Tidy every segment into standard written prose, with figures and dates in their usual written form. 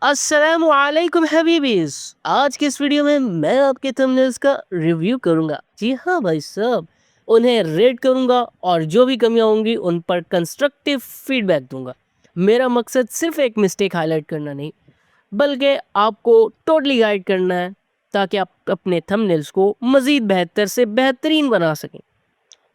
अस्सलामुअलैकुम हबीबीज। आज के इस वीडियो में मैं आपके थंबनेल्स का रिव्यू करूंगा। जी हाँ भाई साहब, उन्हें रेट करूंगा और जो भी कमियां होंगी उन पर कंस्ट्रक्टिव फीडबैक दूंगा। मेरा मकसद सिर्फ एक मिस्टेक हाईलाइट करना नहीं, बल्कि आपको टोटली गाइड करना है, ताकि आप अपने थंबनेल्स को मज़ीद बेहतर से बेहतरीन बना सकें।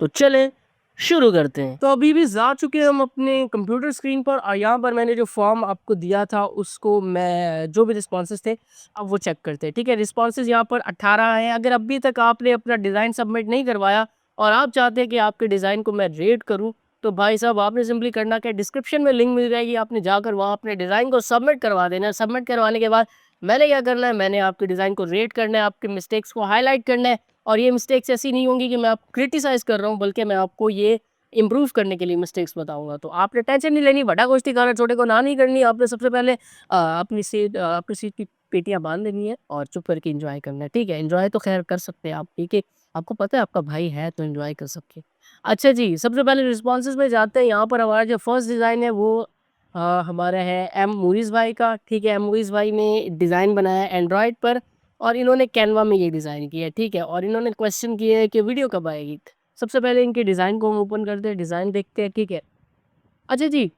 तो चलें शुरू करते हैं। तो अभी भी जा चुके हैं हम अपने कंप्यूटर स्क्रीन पर, और यहाँ पर मैंने जो फॉर्म आपको दिया था उसको मैं जो भी रिस्पॉन्सेज थे अब वो चेक करते हैं। ठीक है, रिस्पॉन्सेज यहाँ पर 18 हैं। अगर अभी तक आपने अपना डिज़ाइन सबमिट नहीं करवाया और आप चाहते हैं कि आपके डिज़ाइन को मैं रेट करूँ, तो भाई साहब आपने सिंपली करना क्या, डिस्क्रिप्शन में लिंक मिल जाएगी, आपने जाकर वहाँ अपने डिज़ाइन को सबमिट करवा देना है। सबमिट करवाने के बाद मैंने क्या करना है, मैंने आपके डिज़ाइन को रेट करना है, आपके मिस्टेक्स को हाईलाइट करना है। और ये मिस्टेक्स ऐसी नहीं होंगी कि मैं आपको क्रिटिसाइज़ कर रहा हूँ, बल्कि मैं आपको ये इम्प्रूव करने के लिए मिस्टेक्स बताऊँगा। तो आपने टेंशन नहीं लेनी, बड़ा गोश्ती खाना छोटे को ना नहीं करनी। आपने सबसे पहले अपनी सीट की पेटियाँ बाँध देनी है और चुप करके एन्जॉय करना है, ठीक है? एन्जॉय तो ख़ैर कर सकते हैं आप, ठीक है? आपको पता है आपका भाई है तो एन्जॉय कर सकते हैं। अच्छा जी, सबसे पहले रिस्पॉन्सेज़ में जाते हैं। यहाँ पर हमारा जो फर्स्ट डिज़ाइन है वो हमारा है एम मुइज़ भाई का, ठीक है? एम मुइज़ भाई ने डिज़ाइन बनाया है एंड्रॉयड पर, और इन्होंने कैनवा में ये डिज़ाइन किया है, ठीक है? और इन्होंने क्वेश्चन किया है कि वीडियो कब आएगी? सबसे पहले इनके डिज़ाइन को हम ओपन करते हैं, डिज़ाइन देखते हैं, ठीक है? अच्छा जी,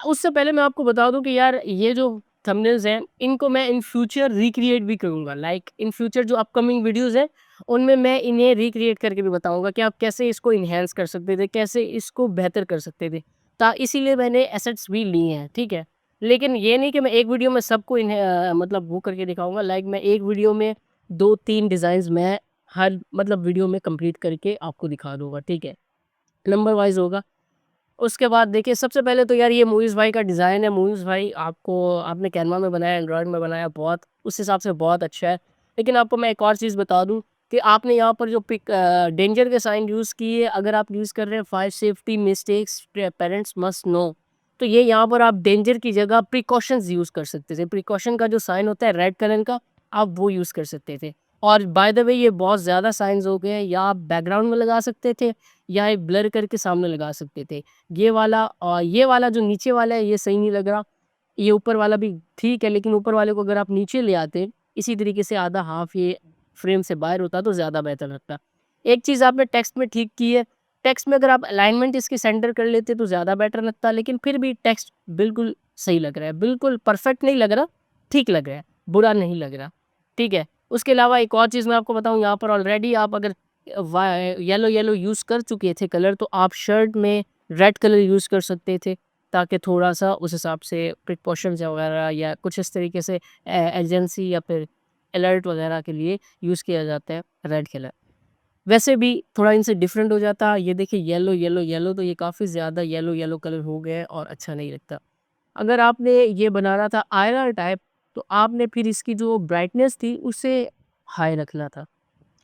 उससे पहले मैं आपको बता दूँ कि यार ये जो थंबनेल्स हैं, इनको मैं इन फ्यूचर रिक्रिएट भी करूँगा। लाइक इन फ्यूचर जो अपकमिंग वीडियोज़ हैं, उनमें मैं इन्हें रिक्रिएट करके भी बताऊँगा कि आप कैसे इसको एनहांस कर सकते थे, कैसे इसको बेहतर कर सकते थे। इसीलिए मैंने एसेट्स भी लिए हैं, ठीक है? लेकिन ये नहीं कि मैं एक वीडियो में सबको मतलब वो करके दिखाऊँगा। लाइक मैं एक वीडियो में 2-3 डिज़ाइन्स मैं हर मतलब वीडियो में कंप्लीट करके आपको दिखा दूँगा, ठीक है? नंबर वाइज़ होगा। उसके बाद देखिए, सबसे पहले तो यार ये मुइज़ भाई का डिज़ाइन है। मुइज़ भाई आपने कैनवा में बनाया, एंड्रॉयड में बनाया, बहुत उस हिसाब से बहुत अच्छा है। लेकिन आपको मैं एक और चीज़ बता दूँ कि आपने यहाँ पर जो डेंजर के साइन यूज़ किए, अगर आप यूज़ कर रहे हैं 5 safety mistakes parents must know, तो ये यहाँ पर आप डेंजर की जगह प्रिकॉशंस यूज़ कर सकते थे। प्रिकॉशन का जो साइन होता है रेड कलर का, आप वो यूज़ कर सकते थे। और बाय द वे ये बहुत ज़्यादा साइन्स हो गए हैं, या आप बैकग्राउंड में लगा सकते थे, या एक ब्लर करके सामने लगा सकते थे। ये वाला जो नीचे वाला है ये सही नहीं लग रहा। ये ऊपर वाला भी ठीक है, लेकिन ऊपर वाले को अगर आप नीचे ले आते, इसी तरीके से आधा हाफ ये फ्रेम से बाहर होता तो ज़्यादा बेहतर लगता। एक चीज़ आपने टेक्स्ट में ठीक की है, टेक्स्ट में अगर आप अलाइनमेंट इसके सेंटर कर लेते तो ज़्यादा बेटर लगता, लेकिन फिर भी टेक्स्ट बिल्कुल सही लग रहा है। बिल्कुल परफेक्ट नहीं लग रहा, ठीक लग रहा है, बुरा नहीं लग रहा, ठीक है? उसके अलावा एक और चीज़ मैं आपको बताऊँ, यहाँ पर ऑलरेडी आप अगर येलो यूज़ कर चुके थे कलर, तो आप शर्ट में रेड कलर यूज़ कर सकते थे, ताकि थोड़ा-सा उस हिसाब से प्रिकॉशंस वगैरह या कुछ इस तरीके से एजेंसी या फिर अलर्ट वगैरह के लिए यूज़ किया जाता है रेड कलर। वैसे भी थोड़ा इनसे डिफरेंट हो जाता। ये देखिए येलो तो ये काफ़ी ज़्यादा येलो कलर हो गया है और अच्छा नहीं लगता। अगर आपने ये बनाना था आयरन टाइप, तो आपने फिर इसकी जो ब्राइटनेस थी उसे हाई रखना था।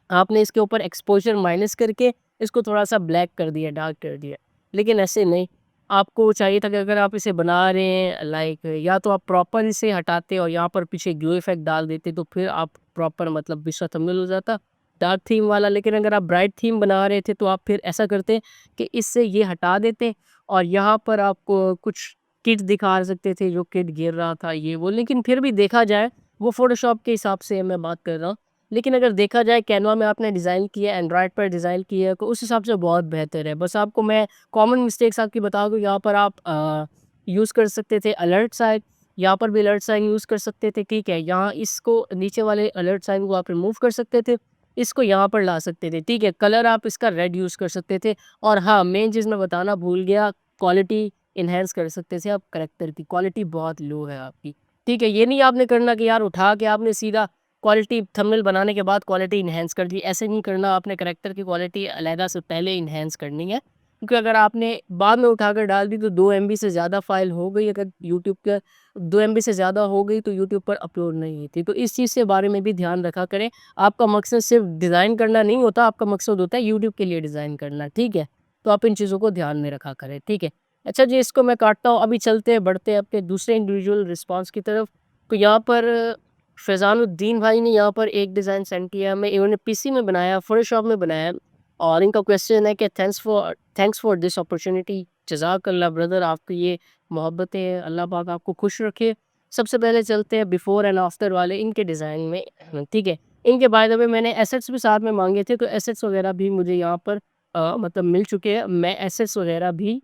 आपने इसके ऊपर एक्सपोज़र माइनस करके इसको थोड़ा-सा ब्लैक कर दिया, डार्क कर दिया। लेकिन ऐसे नहीं, आपको चाहिए था कि अगर आप इसे बना रहे हैं, लाइक या तो आप प्रॉपर इसे हटाते और यहाँ पर पीछे ग्लो इफ़ेक्ट डाल देते, तो फिर आप प्रॉपर मतलब दूसरा थंबनेल हो जाता, डार्क थीम वाला। लेकिन अगर आप ब्राइट थीम बना रहे थे, तो आप फिर ऐसा करते कि इससे ये हटा देते और यहाँ पर आपको कुछ किड दिखा सकते थे, जो किड गिर रहा था ये वो। लेकिन फिर भी देखा जाए, वो फ़ोटोशॉप के हिसाब से मैं बात कर रहा हूँ। लेकिन अगर देखा जाए कैनवा में आपने डिज़ाइन किया है, एंड्रॉयड पर डिज़ाइन किया है, तो उस हिसाब से बहुत बेहतर है। बस आपको मैं कॉमन मिस्टेक्स आपकी बता दूँ, यहाँ पर आप यूज़ कर सकते थे अलर्ट साइन, यहाँ पर भी अलर्ट साइन यूज़ कर सकते थे, ठीक है? यहाँ इसको नीचे वाले अलर्ट साइन को आप रिमूव कर सकते थे, इसको यहाँ पर ला सकते थे, ठीक है? कलर आप इसका रेड यूज़ कर सकते थे। और हाँ, मेन चीज़ मैं बताना भूल गया, क्वालिटी एनहांस कर सकते थे आप करैक्टर की। क्वालिटी बहुत लो है आपकी, ठीक है? ये नहीं आपने करना कि यार उठा के आपने सीधा क्वालिटी थंबनेल बनाने के बाद क्वालिटी एनहांस कर दी, ऐसे नहीं करना। आपने करैक्टर की क्वालिटी अलहदा से पहले एनहांस करनी है, क्योंकि अगर आपने बाद में उठाकर डाल दी तो 2 एमबी से ज़्यादा फाइल हो गई, अगर यूट्यूब का 2 एमबी से ज़्यादा हो गई तो यूट्यूब पर अपलोड नहीं होती। तो इस चीज़ के बारे में भी ध्यान रखा करें। आपका मकसद सिर्फ डिज़ाइन करना नहीं होता, आपका मकसद होता है यूट्यूब के लिए डिज़ाइन करना, ठीक है? तो आप इन चीज़ों को ध्यान में रखा करें, ठीक है? अच्छा जी, इसको मैं काटता हूँ। अभी चलते हैं, बढ़ते हैं अपने दूसरे इंडिविजुअल रिस्पॉन्स की तरफ। तो यहाँ पर फ़ैज़ानुद्दीन भाई ने यहाँ पर एक डिज़ाइन सेंड किया हमें, इन्होंने पीसी में बनाया, फ़ोटोशॉप में बनाया, और इनका क्वेश्चन है कि थैंक्स फॉर दिस अपॉर्च्युनिटी। जज़ाकल्लाह ब्रदर, आपकी ये मोहब्बतें, अल्लाह पाक आपको खुश रखे सबसे पहले चलते हैं बिफ़ोर एंड आफ्टर वाले इनके डिज़ाइन में, ठीक है। इनके बाय द वे मैंने एसेट्स भी साथ में माँगे थे, तो एसेट्स वगैरह भी मुझे यहाँ पर मतलब मिल चुके हैं। मैं एसेट्स वगैरह भी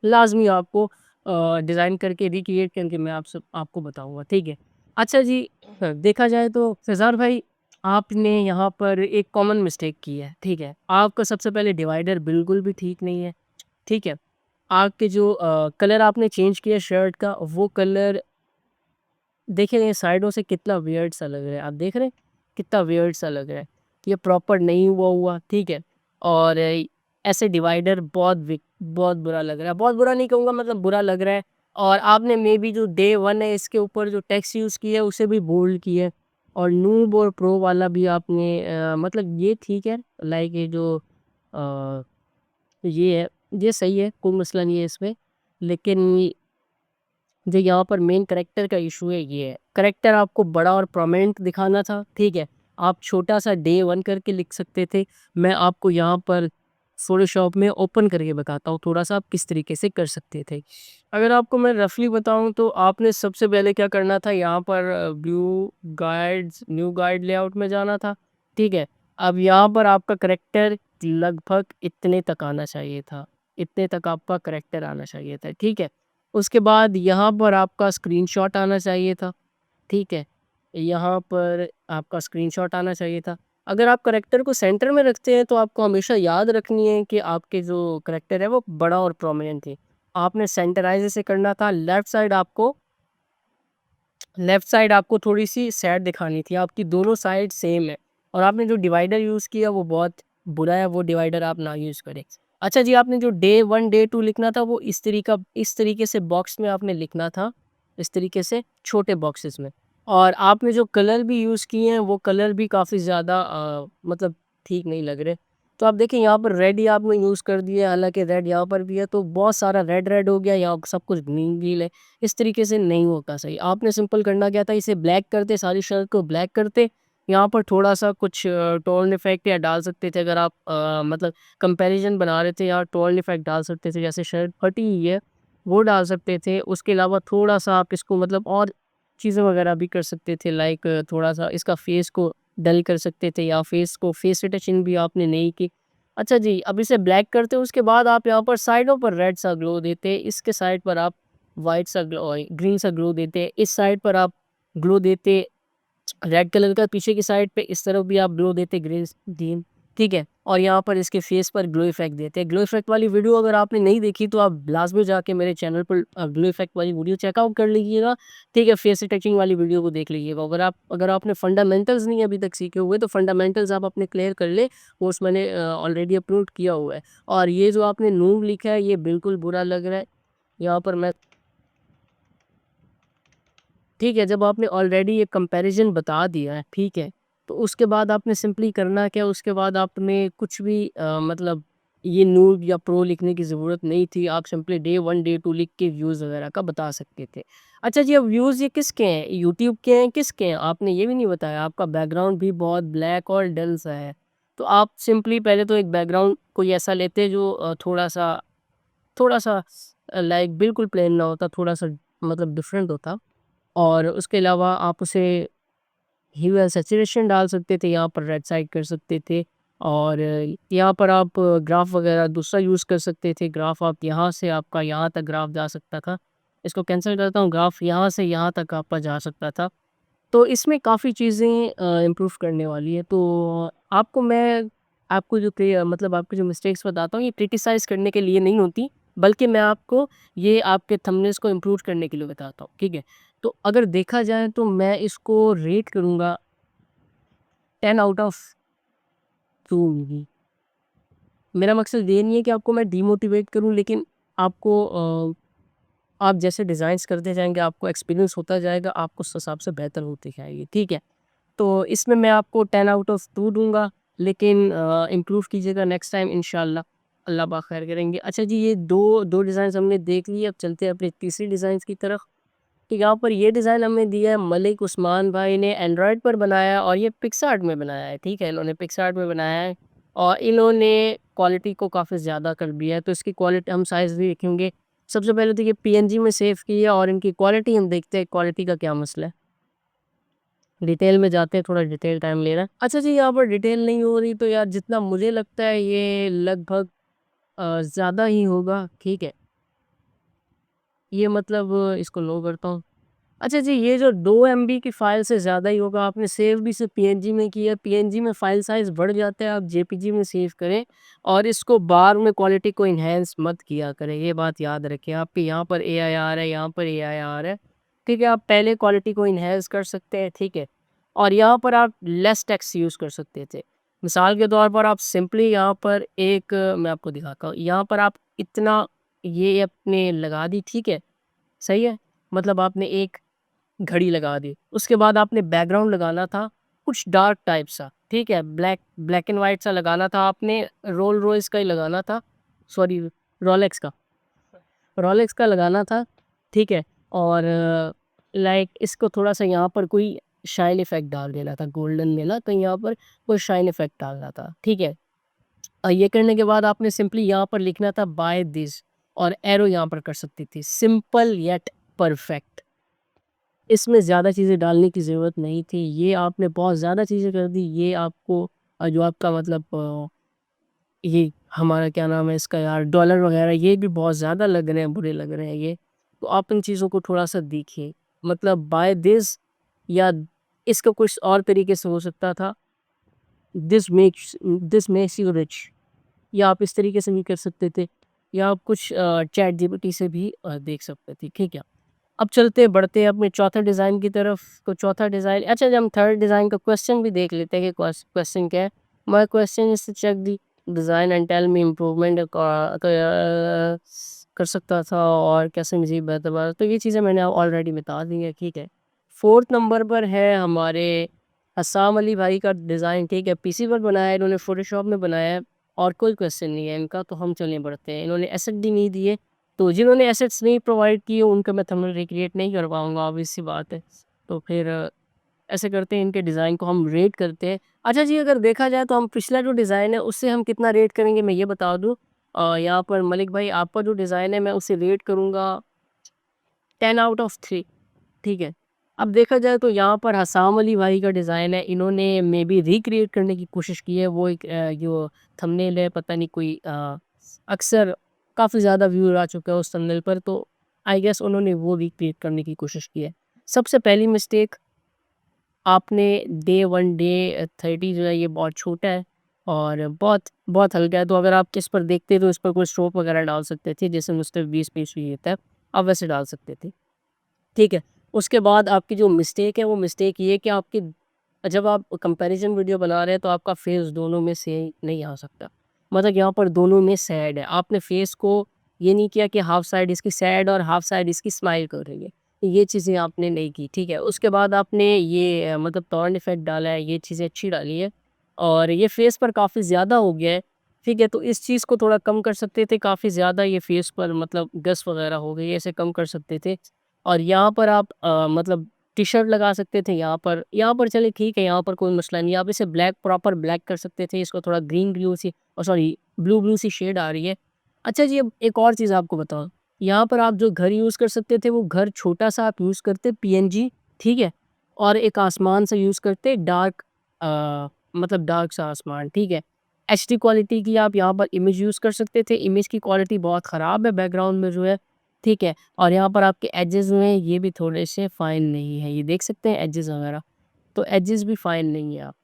लाज़मी आपको डिज़ाइन करके रिक्रिएट करके मैं आपको बताऊँगा, ठीक है। अच्छा जी, देखा जाए तो फ़ैज़ान भाई, आपने यहाँ पर एक कॉमन मिस्टेक की है, ठीक है। आपका सबसे पहले डिवाइडर बिल्कुल भी ठीक नहीं है, ठीक है। आपके जो कलर आपने चेंज किया शर्ट का, वो कलर देखिए ये साइडों से कितना वियर्ड सा लग रहा है, आप देख रहे हैं? कितना वियर्ड सा लग रहा है। ये प्रॉपर नहीं हुआ, ठीक है? और ऐसे डिवाइडर बहुत बुरा लग रहा है। बहुत बुरा नहीं कहूँगा, मतलब बुरा लग रहा है। और आपने मेबी जो डे 1 है इसके ऊपर जो टेक्स्ट यूज़ किया है उसे भी बोल्ड किया है। और नूब और प्रो वाला भी आपने मतलब ये ठीक है, लाइक ये जो अ, ये है, ये सही है, कोई मसला नहीं है इसमें। लेकिन जो यहाँ पर मेन करैक्टर का इशू है ये है। करैक्टर आपको बड़ा और प्रोमिनेंट दिखाना था, ठीक है? आप छोटा-सा डे 1 करके लिख सकते थे। मैं आपको यहाँ पर फ़ोटोशॉप में ओपन करके बताता हूँ थोड़ा-सा आप किस तरीके से कर सकते थे। अगर आपको मैं रफ़ली बताऊँ तो आपने सबसे पहले क्या करना था, यहाँ पर न्यू गाइड लेआउट में जाना था, ठीक है? अब यहाँ पर आपका करैक्टर लगभग इतने तक आना चाहिए था। इतने तक आपका करैक्टर आना चाहिए था, ठीक है? उसके बाद यहाँ पर आपका स्क्रीनशॉट आना चाहिए था, ठीक है? यहाँ पर आपका स्क्रीनशॉट आना चाहिए था। अगर आप करैक्टर को सेंटर में रखते हैं तो आपको हमेशा याद रखनी है कि आपके जो करैक्टर है वो बड़ा और प्रोमिनेंट है। आपने सेंटराइज़ इसे करना था, लेफ्ट साइड आपको थोड़ी-सी सैड दिखानी थी, आपकी दोनों साइड सेम है। और आपने जो डिवाइडर यूज़ किया वो बहुत बुरा है, वो डिवाइडर आप ना यूज़ करें। अच्छा जी, आपने जो डे 1, डे 2 लिखना था वो इस तरीके से बॉक्स में आपने लिखना था, इस तरीके से छोटे बॉक्सेस में। और आपने जो कलर भी यूज़ किए हैं वो कलर भी काफ़ी ज़्यादा मतलब ठीक नहीं लग रहे। तो आप देखिए यहाँ पर रेड ही आपने यूज़ कर दिया है, हालाँकि रेड यहाँ पर भी है, तो बहुत सारा रेड-रेड हो गया, यहाँ सब कुछ ग्रीन-ग्रीन है। इस तरीके से नहीं होता सही। आपने सिंपल करना क्या था, इसे ब्लैक करते, सारी शर्ट को ब्लैक करते, यहाँ पर थोड़ा-सा कुछ टोन इफ़ेक्ट या डाल सकते थे, अगर आप मतलब कंपैरिज़न बना रहे थे या टोन इफ़ेक्ट डाल सकते थे, जैसे शर्ट फटी हुई है, वो डाल सकते थे। उसके अलावा थोड़ा-सा आप इसको मतलब और चीज़ें वगैरह भी कर सकते थे, लाइक थोड़ा-सा इसका फेस को डल कर सकते थे या फेस रिटचिंग भी आपने नहीं की। अच्छा जी, अब इसे ब्लैक करते उसके बाद आप यहाँ पर साइडों पर रेड सा ग्लो देते, इसके साइड पर आप व्हाइट सा ग्लो ग्रीन सा ग्लो देते, इस साइड पर आप ग्लो देते रेड कलर का, पीछे की साइड पे इस तरफ भी आप ग्लो देते ग्रीन, ठीक है? और यहाँ पर इसके फेस पर ग्लो इफ़ेक्ट देते। ग्लो इफ़ेक्ट वाली वीडियो अगर आपने नहीं देखी तो आप लाज़मी जाके मेरे चैनल पर ग्लो इफ़ेक्ट वाली वीडियो चेकआउट कर लीजिएगा, ठीक है? फेस टचिंग वाली वीडियो को देख लीजिएगा। अगर आपने फंडामेंटल्स नहीं अभी तक सीखे हुए तो फंडामेंटल्स आप अपने क्लियर कर लें, कोर्स मैंने ऑलरेडी अपलोड किया हुआ है। और ये जो आपने नूब लिखा है ये बिल्कुल बुरा लग रहा है। यहाँ पर मैं ठीक है, जब आपने ऑलरेडी ये कंपैरिज़न बता दिया है, ठीक है, तो उसके बाद आपने सिंपली करना क्या, उसके बाद आपने कुछ भी मतलब ये नूब या प्रो लिखने की ज़रूरत नहीं थी, आप सिंपली डे 1, डे 2 लिख के व्यूज़ वगैरह का बता सकते थे। अच्छा जी, अब व्यूज़ ये किसके हैं? यूट्यूब के हैं, किसके हैं? आपने ये भी नहीं बताया, आपका बैकग्राउंड भी बहुत ब्लैक और डल सा है। तो आप सिंपली पहले तो एक बैकग्राउंड कोई ऐसा लेते जो थोड़ा-सा लाइक बिल्कुल प्लेन ना होता, थोड़ा-सा मतलब डिफरेंट होता। और उसके अलावा आप उसे ह्यू एंड सैचुरेशन डाल सकते थे, यहाँ पर रेड साइड कर सकते थे। और यहाँ पर आप ग्राफ वगैरह दूसरा यूज़ कर सकते थे। ग्राफ आप यहाँ से आपका यहाँ तक ग्राफ जा सकता था। इसको कैंसल करता हूँ, ग्राफ यहाँ से यहाँ तक आपका जा सकता था। तो इसमें काफ़ी चीज़ें इम्प्रूव करने वाली है। तो आपको जो मतलब आपको जो मिस्टेक्स बताता हूँ ये क्रिटिसाइज़ करने के लिए नहीं होती, बल्कि मैं आपको ये आपके थंबनेल्स को इम्प्रूव करने के लिए बताता हूँ, ठीक है? तो अगर देखा जाए तो मैं इसको रेट करूँगा 10 आउट ऑफ 2। मेरा मकसद ये नहीं है कि आपको मैं डिमोटिवेट करूँ, लेकिन आपको आप जैसे डिज़ाइन्स करते जाएँगे, आपको एक्सपीरियंस होता जाएगा, आपको उस हिसाब से बेहतर होती जाएगी, ठीक है? तो इसमें मैं आपको 10 आउट ऑफ 2 दूँगा, लेकिन इम्प्रूव कीजिएगा नेक्स्ट टाइम इंशाल्लाह, अल्लाह पाक खैर करेंगे। अच्छा जी, ये 2 डिज़ाइन्स हमने देख लिए, अब चलते हैं अपनी तीसरी डिज़ाइन्स की तरफ। तो यहाँ पर ये डिज़ाइन हमें दिया है मलिक उस्मान भाई ने, एंड्रॉयड पर बनाया है और ये पिक्सआर्ट में बनाया है, ठीक है? इन्होंने पिक्सआर्ट में बनाया है और इन्होंने क्वालिटी को काफ़ी ज़्यादा कर दिया है, तो इसकी क्वालिटी हम साइज़ भी देखेंगे। सबसे पहले तो ये पीएनजी में सेव की है और इनकी क्वालिटी हम देखते हैं क्वालिटी का क्या मसला है। डिटेल में जाते हैं, थोड़ा डिटेल टाइम ले रहा है। अच्छा जी, यहाँ पर डिटेल नहीं हो रही तो यार जितना मुझे लगता है ये लगभग ज़्यादा ही होगा, ठीक है। ये मतलब इसको लो करता हूँ। अच्छा जी, ये जो 2 एमबी की फ़ाइल से ज़्यादा ही होगा, आपने सेव भी सिर्फ़ पीएनजी में किया है, पीएनजी में फ़ाइल साइज़ बढ़ जाता है, आप जेपीजी में सेव करें और इसको बाद में क्वालिटी को एनहांस मत किया करें, ये बात याद रखें। आपके यहाँ पर एआईआर है, यहाँ पर एआईआर है, ठीक है? आप पहले क्वालिटी को एनहांस कर सकते हैं, ठीक है? और यहाँ पर आप लेस टेक्स्ट यूज़ कर सकते थे। मिसाल के तौर पर आप सिंपली यहाँ पर एक मैं आपको दिखाता हूँ, यहाँ पर आप इतना ये अपने लगा दी, ठीक है? सही है? मतलब आपने एक घड़ी लगा दी। उसके बाद आपने बैकग्राउंड लगाना था, कुछ डार्क टाइप सा, ठीक है? ब्लैक एंड व्हाइट सा लगाना था आपने, रोल रॉयस का ही लगाना था, सॉरी रोलेक्स का। रोलेक्स का लगाना था, ठीक है? और लाइक इसको थोड़ा-सा यहाँ पर कोई शाइन इफ़ेक्ट डाल देना था, गोल्डन में ना कहीं यहाँ पर कोई शाइन इफ़ेक्ट डालना था, ठीक है? ये करने के बाद आपने सिंपली यहाँ पर लिखना था बाय दिस और एरो यहाँ पर कर सकती थी, सिंपल येट परफेक्ट। इसमें ज़्यादा चीज़ें डालने की ज़रूरत नहीं थी। ये आपने बहुत ज़्यादा चीज़ें कर दी। ये आपको जो आपका मतलब ये हमारा क्या नाम है इसका यार डॉलर वग़ैरह ये भी बहुत ज़्यादा लग रहे हैं, बुरे लग रहे हैं ये। तो आप इन चीज़ों को थोड़ा-सा देखिए। मतलब बाय दिस या इसका कुछ और तरीके से हो सकता था, दिस मेक्स यू रिच या आप इस तरीके से भी कर सकते थे या आप कुछ चैट जीपीटी से भी देख सकते थे, ठीक है? अब चलते बढ़ते अपने चौथे डिज़ाइन की तरफ। तो चौथा डिज़ाइन अच्छा जब हम थर्ड डिज़ाइन का क्वेश्चन भी देख लेते हैं कि क्वेश्चन क्या है। My question is to check the design and tell me improvement कर सकता था और कैसे मज़ीद बेहतर बना। तो ये चीज़ें मैंने ऑलरेडी बता दी हैं, ठीक है। फोर्थ नंबर पर है हमारे हसाम अली भाई का डिज़ाइन, ठीक है। पीसी पर बनाया है इन्होंने, फ़ोटोशॉप में बनाया है और कोई क्वेश्चन नहीं है इनका, तो हम चलिए बढ़ते हैं। इन्होंने एसेट भी नहीं दिए, तो जिन्होंने एसेट्स नहीं प्रोवाइड किए उनका मैं थंबनेल रिक्रिएट नहीं कर पाऊँगा, ऑब्वियस सी बात है। तो फिर ऐसे करते हैं इनके डिज़ाइन को हम रेट करते हैं। अच्छा जी, अगर देखा जाए तो हम पिछला जो डिज़ाइन है उससे हम कितना रेट करेंगे मैं ये बता दूँ। यहाँ पर मलिक भाई आपका जो डिज़ाइन है मैं उसे रेट करूँगा 10 आउट ऑफ 3, ठीक है। अब देखा जाए तो यहाँ पर हसाम अली भाई का डिज़ाइन है, इन्होंने मे बी रिक्रिएट करने की कोशिश की है। वो एक जो थंबनेल है पता नहीं कोई अक्सर काफ़ी ज़्यादा व्यू आ चुका है उस थंबनेल पर, तो आई गेस उन्होंने वो रिक्रिएट करने की कोशिश की है। सबसे पहली मिस्टेक आपने डे 1 डे 30 जो है ये बहुत छोटा है और बहुत बहुत हल्का है, तो अगर आप इस पर देखते तो इस पर कोई स्ट्रोक वगैरह डाल सकते थे, जैसे मुझसे 20 पेज चाहिए था, आप वैसे डाल सकते थे। ठीक है। उसके बाद आपकी जो मिस्टेक है वो मिस्टेक ये है कि आपकी जब आप कंपैरिज़न वीडियो बना रहे हैं तो आपका फेस दोनों में से नहीं आ सकता। मतलब यहाँ पर दोनों में सैड है। आपने फेस को ये नहीं किया कि हाफ साइड इसकी सैड और हाफ साइड इसकी स्माइल कर रही है। ये चीज़ें आपने नहीं की, ठीक है। उसके बाद आपने ये मतलब टर्न इफ़ेक्ट डाला है, ये चीज़ें अच्छी डाली है और ये फेस पर काफ़ी ज़्यादा हो गया है, ठीक है। तो इस चीज़ को थोड़ा कम कर सकते थे, काफ़ी ज़्यादा ये फेस पर मतलब गस वगैरह हो गई है, इसे कम कर सकते थे। और यहाँ पर आप मतलब टी-शर्ट लगा सकते थे यहाँ पर चलिए ठीक है, यहाँ पर कोई मसला नहीं है। आप इसे ब्लैक प्रॉपर ब्लैक कर सकते थे, इसको थोड़ा ग्रीन ब्लू सी सॉरी ब्लू ब्लू सी शेड आ रही है। अच्छा जी, अब एक और चीज़ आपको बताऊँ, यहाँ पर आप जो घर यूज़ कर सकते थे वो घर छोटा-सा आप यूज़ करते पीएनजी, ठीक है? और एक आसमान सा यूज़ करते डार्क मतलब डार्क सा आसमान, ठीक है? एचडी क्वालिटी की आप यहाँ पर इमेज यूज़ कर सकते थे, इमेज की क्वालिटी बहुत ख़राब है बैकग्राउंड में जो है, ठीक है? और यहाँ पर आपके एजेस जो हैं ये भी थोड़े से फाइन नहीं है, ये देख सकते हैं एजेस वगैरह, तो एजेस भी फाइन नहीं है। आप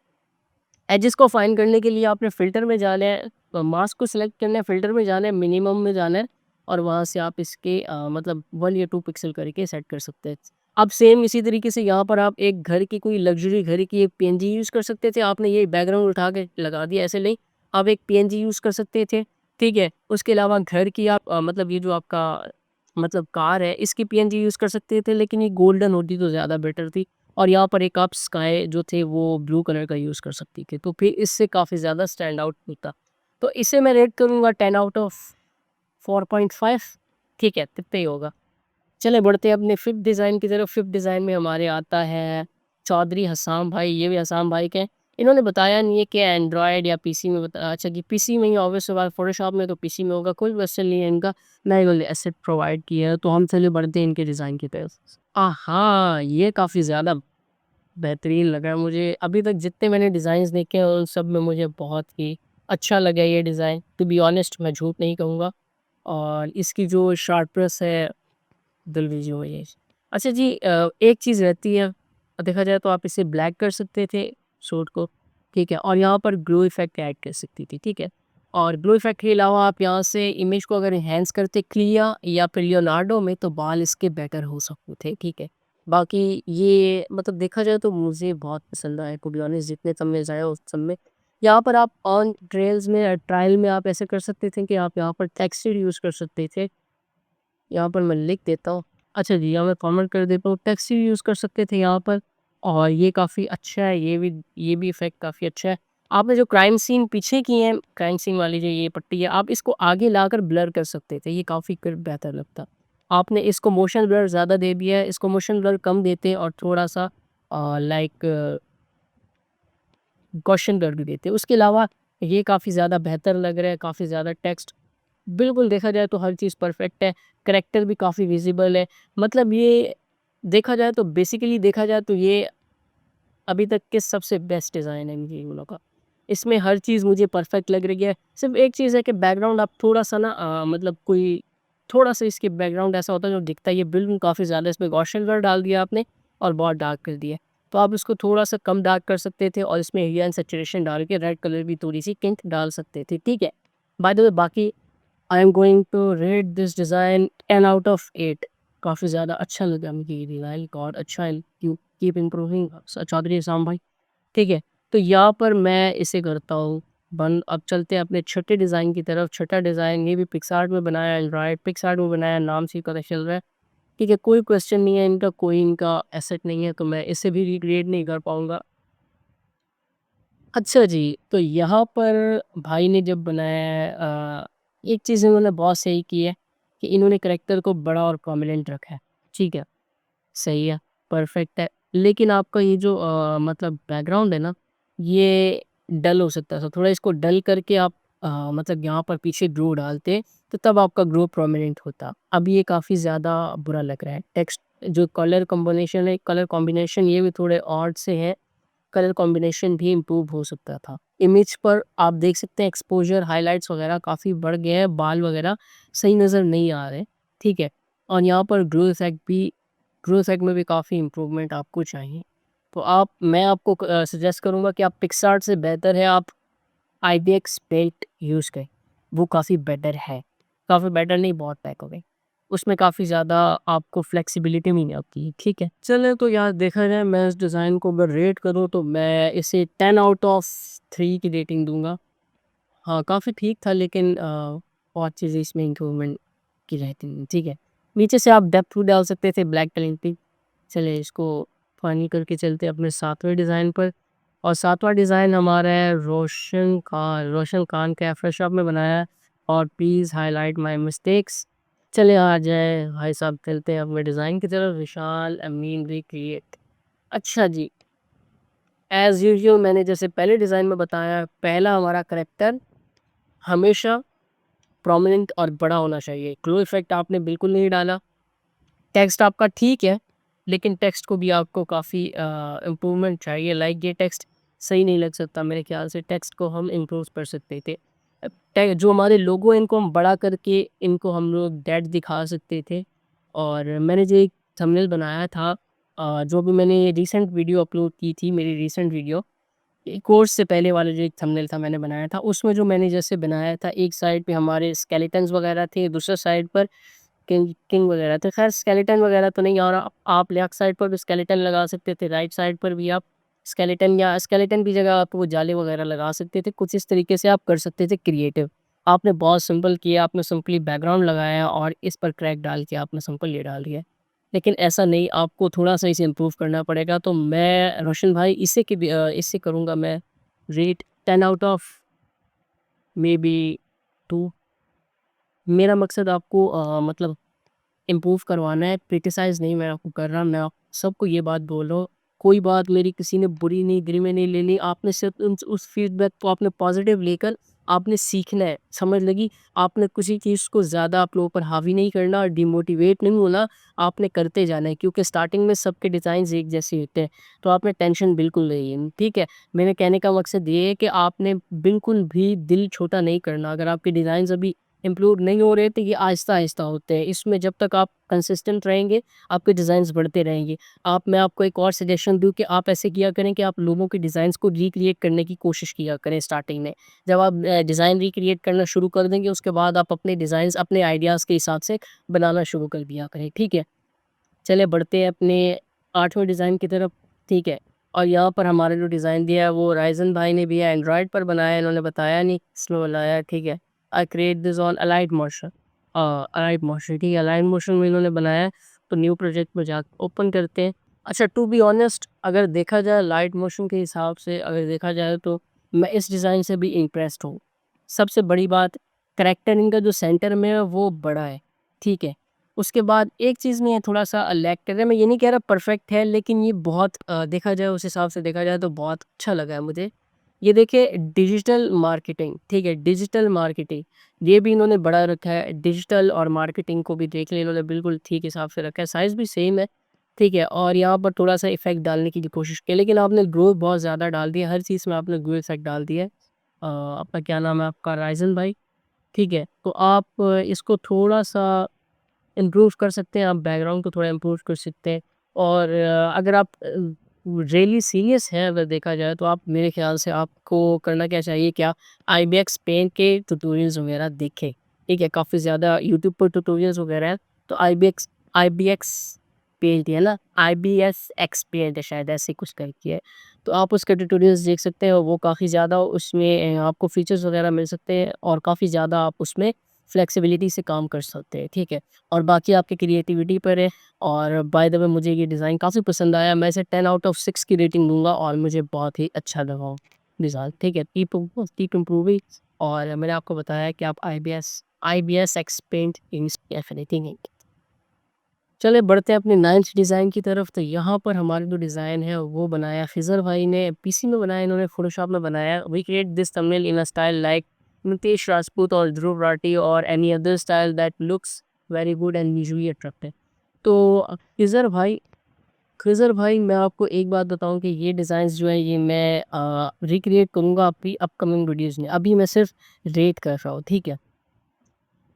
एजेस को फाइन करने के लिए आपने फ़िल्टर में जाना है, मास्क को सिलेक्ट करना है, फ़िल्टर में जाना है, मिनिमम में जाना है और वहाँ से आप इसके मतलब 1 या 2 पिक्सल करके सेट कर सकते हैं। अब सेम इसी तरीके से यहाँ पर आप एक घर की कोई लग्ज़री घर की एक पीएनजी यूज़ कर सकते थे। आपने ये बैकग्राउंड उठा के लगा दिया ऐसे नहीं, आप एक पीएनजी यूज़ कर सकते थे, ठीक है? उसके अलावा घर की आप मतलब ये जो आपका मतलब कार है इसकी पीएनजी यूज़ कर सकते थे, लेकिन ये गोल्डन होती तो ज़्यादा बेटर थी। और यहाँ पर एक आप स्काई जो थे वो ब्लू कलर का यूज़ कर सकती थी, तो फिर इससे काफ़ी ज़्यादा स्टैंड आउट होता। तो इसे मैं रेट करूँगा 10 आउट ऑफ 4.5, ठीक है, कितना ही होगा। चलें बढ़ते हैं अपने फिफ्थ डिज़ाइन की तरफ। फिफ्थ डिज़ाइन में हमारे आता है चौधरी हसाम भाई, ये भी हसाम भाई के हैं। इन्होंने बताया नहीं है कि एंड्रॉयड या पीसी में अच्छा कि पीसी में ही ऑब्वियस सी बात, फ़ोटोशॉप में तो पीसी में होगा, कोई क्वेश्चन नहीं है इनका, मैनुअल एसेट प्रोवाइड किया है, तो हम चलिए बढ़ते हैं इनके डिज़ाइन की तरफ। हाँ, ये काफ़ी ज़्यादा बेहतरीन लगा मुझे। अभी तक जितने मैंने डिज़ाइन्स देखे हैं उन सब में मुझे बहुत ही अच्छा लगा ये डिज़ाइन, टू बी ऑनेस्ट मैं झूठ नहीं कहूँगा। और इसकी जो शार्पनेस है, दिल भी जो है। अच्छा जी, एक चीज़ रहती है, देखा जाए तो आप इसे ब्लैक कर सकते थे सूट को, ठीक है? और यहाँ पर ग्लो इफ़ेक्ट ऐड कर सकती थी, ठीक है? और ग्लो इफ़ेक्ट के अलावा आप यहाँ से इमेज को अगर एनहांस करते क्लिया या फिर लियोनार्डो में, तो बाल इसके बेटर हो सकते थे, ठीक है? बाकी ये मतलब देखा जाए तो मुझे बहुत पसंद आया, टू बी ऑनेस्ट जितने थंबनेल्स आए उस सब में। यहाँ पर आप ऑन ट्रायल में आप ऐसे कर सकते थे कि आप यहाँ पर टेक्सचर यूज़ कर सकते थे। यहाँ पर मैं लिख देता हूँ। अच्छा जी, यहाँ मैं कमेंट कर देता हूँ, टैक्सी यूज़ कर सकते थे यहाँ पर, और ये काफ़ी अच्छा है, ये भी इफ़ेक्ट काफ़ी अच्छा है। आपने जो क्राइम सीन पीछे की है, क्राइम सीन वाली जो ये पट्टी है, आप इसको आगे लाकर ब्लर कर सकते थे, ये काफ़ी कर बेहतर लगता। आपने इसको मोशन ब्लर ज़्यादा दे दिया है, इसको मोशन ब्लर कम देते और थोड़ा-सा लाइक गॉसियन ब्लर भी देते। उसके अलावा ये काफ़ी ज़्यादा बेहतर लग रहा है, काफ़ी ज़्यादा टेक्स्ट बिल्कुल देखा जाए तो हर चीज़ परफेक्ट है, करैक्टर भी काफ़ी विज़िबल है। मतलब ये देखा जाए तो बेसिकली देखा जाए तो ये अभी तक के सबसे बेस्ट डिज़ाइन है इनकी इन का। इसमें हर चीज़ मुझे परफेक्ट लग रही है। सिर्फ़ एक चीज़ है कि बैकग्राउंड आप थोड़ा-सा ना मतलब कोई थोड़ा-सा इसके बैकग्राउंड ऐसा होता है जो दिखता है, ये बिल्कुल काफ़ी ज़्यादा इसमें गॉसियन ब्लर डाल दिया आपने और बहुत डार्क कर दिया है। तो आप इसको थोड़ा-सा कम डार्क कर सकते थे और इसमें ह्यू एंड सैचुरेशन डाल के रेड कलर की थोड़ी-सी टिंट डाल सकते थे, ठीक है? बाय द वे बाकी I am going to rate this design 10 out of 8। काफ़ी ज़्यादा अच्छा लगा मुझे ये डिज़ाइन, गॉड अच्छा है, यू कीप इम्प्रूविंग चौधरी इसाम भाई, ठीक है? तो यहाँ पर मैं इसे करता हूँ बंद। अब चलते हैं अपने छठे डिज़ाइन की तरफ। छठा डिज़ाइन ये भी पिक्सआर्ट में बनाया, एंड्रॉयड पिक्सआर्ट में बनाया, नाम से ही पता चल रहा है, ठीक है? कोई क्वेश्चन नहीं है इनका, कोई इनका एसेट नहीं है, तो मैं इसे भी रिक्रिएट नहीं कर पाऊँगा। अच्छा जी, तो यहाँ पर भाई ने जब बनाया है, एक चीज़ इन्होंने बहुत सही की है कि इन्होंने करैक्टर को बड़ा और प्रोमिनेंट रखा है, ठीक है, सही है, परफेक्ट है। लेकिन आपका ये जो मतलब बैकग्राउंड है ना, ये डल हो सकता था, थोड़ा इसको डल करके आप मतलब यहाँ पर पीछे ग्लो डालते, तो तब आपका ग्लो प्रोमिनेंट होता। अब ये काफ़ी ज़्यादा बुरा लग रहा है। टेक्स्ट जो कलर कॉम्बिनेशन है, कलर कॉम्बिनेशन ये भी थोड़े ऑड से हैं। कलर कॉम्बिनेशन भी इम्प्रूव हो सकता था। इमेज पर आप देख सकते हैं एक्सपोज़र, हाइलाइट्स वगैरह काफ़ी बढ़ गए हैं, बाल वगैरह सही नज़र नहीं आ रहे, ठीक है? और यहाँ पर ग्लो इफ़ेक्ट में भी काफ़ी इम्प्रूवमेंट आपको चाहिए। तो मैं आपको सजेस्ट करूँगा कि आप पिक्सआर्ट से बेहतर है आप आईबीएक्स पेंट यूज़ करें, वो काफ़ी बेटर है। काफ़ी बेटर नहीं, बहुत बैक हो गई। उसमें काफ़ी ज़्यादा आपको फ्लेक्सिबिलिटी भी नहीं आती है, ठीक है? चलें तो यार देखा जाए मैं इस डिज़ाइन को अगर रेट करूँ तो मैं इसे 10 आउट ऑफ 3 की रेटिंग दूँगा। हाँ, काफ़ी ठीक था लेकिन बहुत चीज़ें इसमें इम्प्रूवमेंट की रहती हैं, ठीक है? नीचे से आप डेप्थ भी डाल सकते थे ब्लैक कलर की। चलिए इसको फ़नी करके चलते हैं अपने 7वें डिज़ाइन पर। और 7वां डिज़ाइन हमारा है रोशन खान के फ़ोटोशॉप में बनाया है, और प्लीज़ हाइलाइट माय मिस्टेक्स। चलिए आ जाए भाई साहब, चलते हैं अपने डिज़ाइन की तरफ। विशाल अमीन रिक्रिएट। अच्छा जी, एज़ यूजुअल मैंने जैसे पहले डिज़ाइन में बताया, पहला हमारा करैक्टर हमेशा प्रोमिनेंट और बड़ा होना चाहिए। ग्लो इफ़ेक्ट आपने बिल्कुल नहीं डाला। टेक्स्ट आपका ठीक है, लेकिन टेक्स्ट को भी आपको काफ़ी इम्प्रूवमेंट चाहिए। लाइक ये टेक्स्ट सही नहीं लग सकता मेरे ख़्याल से, टेक्स्ट को हम इम्प्रूव कर सकते थे। जो हमारे लोगो हैं इनको हम बड़ा करके इनको हम लोग डेट दिखा सकते थे। और मैंने जो एक थंबनेल बनाया था, जो भी मैंने रिसेंट वीडियो अपलोड की थी, मेरी रिसेंट वीडियो कोर्स से पहले वाला जो एक थंबनेल था मैंने बनाया था, उसमें जो मैंने जैसे बनाया था, एक साइड पे हमारे स्केलेटन्स वगैरह थे, दूसरे साइड पर किंग किंग वगैरह थे। ख़ैर स्केलेटन वगैरह तो नहीं, और आप लेफ्ट साइड पर भी स्केलेटन लगा सकते थे, राइट साइड पर भी आप स्केलेटन, या स्केलेटन की जगह आप वो जाले वगैरह लगा सकते थे। कुछ इस तरीके से आप कर सकते थे क्रिएटिव। आपने बहुत सिंपल किया, आपने सिंपली बैकग्राउंड लगाया और इस पर क्रैक डाल के आपने सिंपल ये डाल दिया। लेकिन ऐसा नहीं, आपको थोड़ा-सा इसे इम्प्रूव करना पड़ेगा। तो मैं रोशन भाई इससे करूँगा मैं रेट 10 आउट ऑफ मेबी 2। मेरा मकसद आपको मतलब इम्प्रूव करवाना है, क्रिटिसाइज़ नहीं मैं आपको कर रहा, मैं आप सबको ये बात बोल रहा हूँ, कोई बात मेरी किसी ने बुरी नहीं, दिल में नहीं लेनी। आपने सिर्फ़ उस फीडबैक को आपने पॉज़िटिव लेकर आपने सीखना है। समझ लगी? आपने किसी चीज़ को ज़्यादा अपने ऊपर हावी नहीं करना और डिमोटिवेट नहीं होना, आपने करते जाना है क्योंकि स्टार्टिंग में सबके डिज़ाइन्स एक जैसे होते हैं, तो आपने टेंशन बिल्कुल नहीं लेनी, ठीक है? मेरे कहने का मकसद ये है कि आपने बिल्कुल भी दिल छोटा नहीं करना। अगर आपके डिज़ाइन्स अभी इम्प्रूव नहीं हो रहे, तो ये आहिस्ता-आहिस्ता होते हैं। इसमें जब तक आप कंसिस्टेंट रहेंगे, आपके डिज़ाइन्स बढ़ते रहेंगे। मैं आपको एक और सजेशन दूँ कि आप ऐसे किया करें कि आप लोगों के डिज़ाइन्स को रिक्रिएट करने की कोशिश किया करें स्टार्टिंग में। जब आप डिज़ाइन रिक्रिएट करना शुरू कर देंगे, उसके बाद आप अपने डिज़ाइन्स अपने आइडियाज़ के हिसाब से बनाना शुरू कर दिया करें, ठीक है? चलिए बढ़ते हैं अपने 8वें डिज़ाइन की तरफ, ठीक है? और यहाँ पर हमारा जो डिज़ाइन दिया है वो राइज़न भाई ने भी एंड्रॉयड पर बनाया है, इन्होंने बताया नहीं, इसमें बनाया है, ठीक है? I create this on Alight Motion Alight Motion, ठीक है? अलाइट मोशन में इन्होंने बनाया है, तो न्यू प्रोजेक्ट में जा ओपन करते हैं। अच्छा, टू बी ऑनेस्ट अगर देखा जाए लाइट मोशन के हिसाब से अगर देखा जाए तो मैं इस डिज़ाइन से भी इम्प्रेस्ड हूँ। सबसे बड़ी बात, करैक्टर इनका जो सेंटर में है वो बड़ा है, ठीक है? उसके बाद एक चीज़ में थोड़ा-सा लैग कर रहा है, मैं ये नहीं कह रहा परफेक्ट है, लेकिन ये बहुत देखा जाए उस हिसाब से देखा जाए तो बहुत अच्छा लगा है मुझे। ये देखिए डिजिटल मार्केटिंग, ठीक है? डिजिटल मार्केटिंग, ये भी इन्होंने बढ़ा रखा है। डिजिटल और मार्केटिंग को भी देख लें इन्होंने बिल्कुल ठीक हिसाब से रखा है। साइज़ भी सेम है, ठीक है? और यहाँ पर थोड़ा-सा इफ़ेक्ट डालने की कोशिश की है, लेकिन आपने ग्रोथ बहुत ज़्यादा डाल दिया, हर चीज़ में आपने ग्रो इफ़ेक्ट डाल दिया है। आपका क्या नाम है आपका राइज़न भाई, ठीक है? तो आप इसको थोड़ा-सा इम्प्रूव कर सकते हैं, आप बैकग्राउंड को थोड़ा इम्प्रूव कर सकते हैं और अगर आप रियली सीरियस हैं अगर देखा जाए तो आप मेरे ख़्याल से आपको करना क्या चाहिए क्या आईबीएक्स पेंट के ट्यूटोरियल्स वगैरह देखें, ठीक है? काफ़ी ज़्यादा यूट्यूब पर ट्यूटोरियल्स वगैरह हैं, तो आईबीएक्स आईबीएक्स पेंट है ना? आईबीएसएक्स पेंट है शायद ऐसे कुछ करके है, तो आप उसके ट्यूटोरियल्स देख सकते हैं और वो काफ़ी ज़्यादा उसमें आपको फीचर्स वगैरह मिल सकते हैं और काफ़ी ज़्यादा आप उसमें फ्लेक्सिबिलिटी से काम कर सकते हैं, ठीक है? और बाकी आपकी क्रिएटिविटी पर है और बाय द वे मुझे ये डिज़ाइन काफ़ी पसंद आया। मैं इसे 10 आउट ऑफ 6 की रेटिंग दूँगा और मुझे बहुत ही अच्छा लगा डिज़ाइन, ठीक है? कीप इम्प्रूविंग और मैंने आपको बताया कि आप आईबीएस एक्सपेंट यूज़ एनीथिंग। चलिए बढ़ते हैं अपने 9th डिज़ाइन की तरफ, तो यहाँ पर हमारा जो डिज़ाइन है वो बनाया खिज़र भाई ने, पीसी में बनाया इन्होंने, फ़ोटोशॉप में बनाया। We create this thumbnail in a style like Nitesh Rajput और ध्रुव राठी और any other style that looks very good and visually attractive. तो खिज़र भाई मैं आपको एक बात बताऊँ कि ये डिज़ाइन्स जो हैं ये मैं रिक्रिएट करूँगा अपनी अपकमिंग वीडियोज़ में। अभी मैं सिर्फ रेट कर रहा हूँ, ठीक है?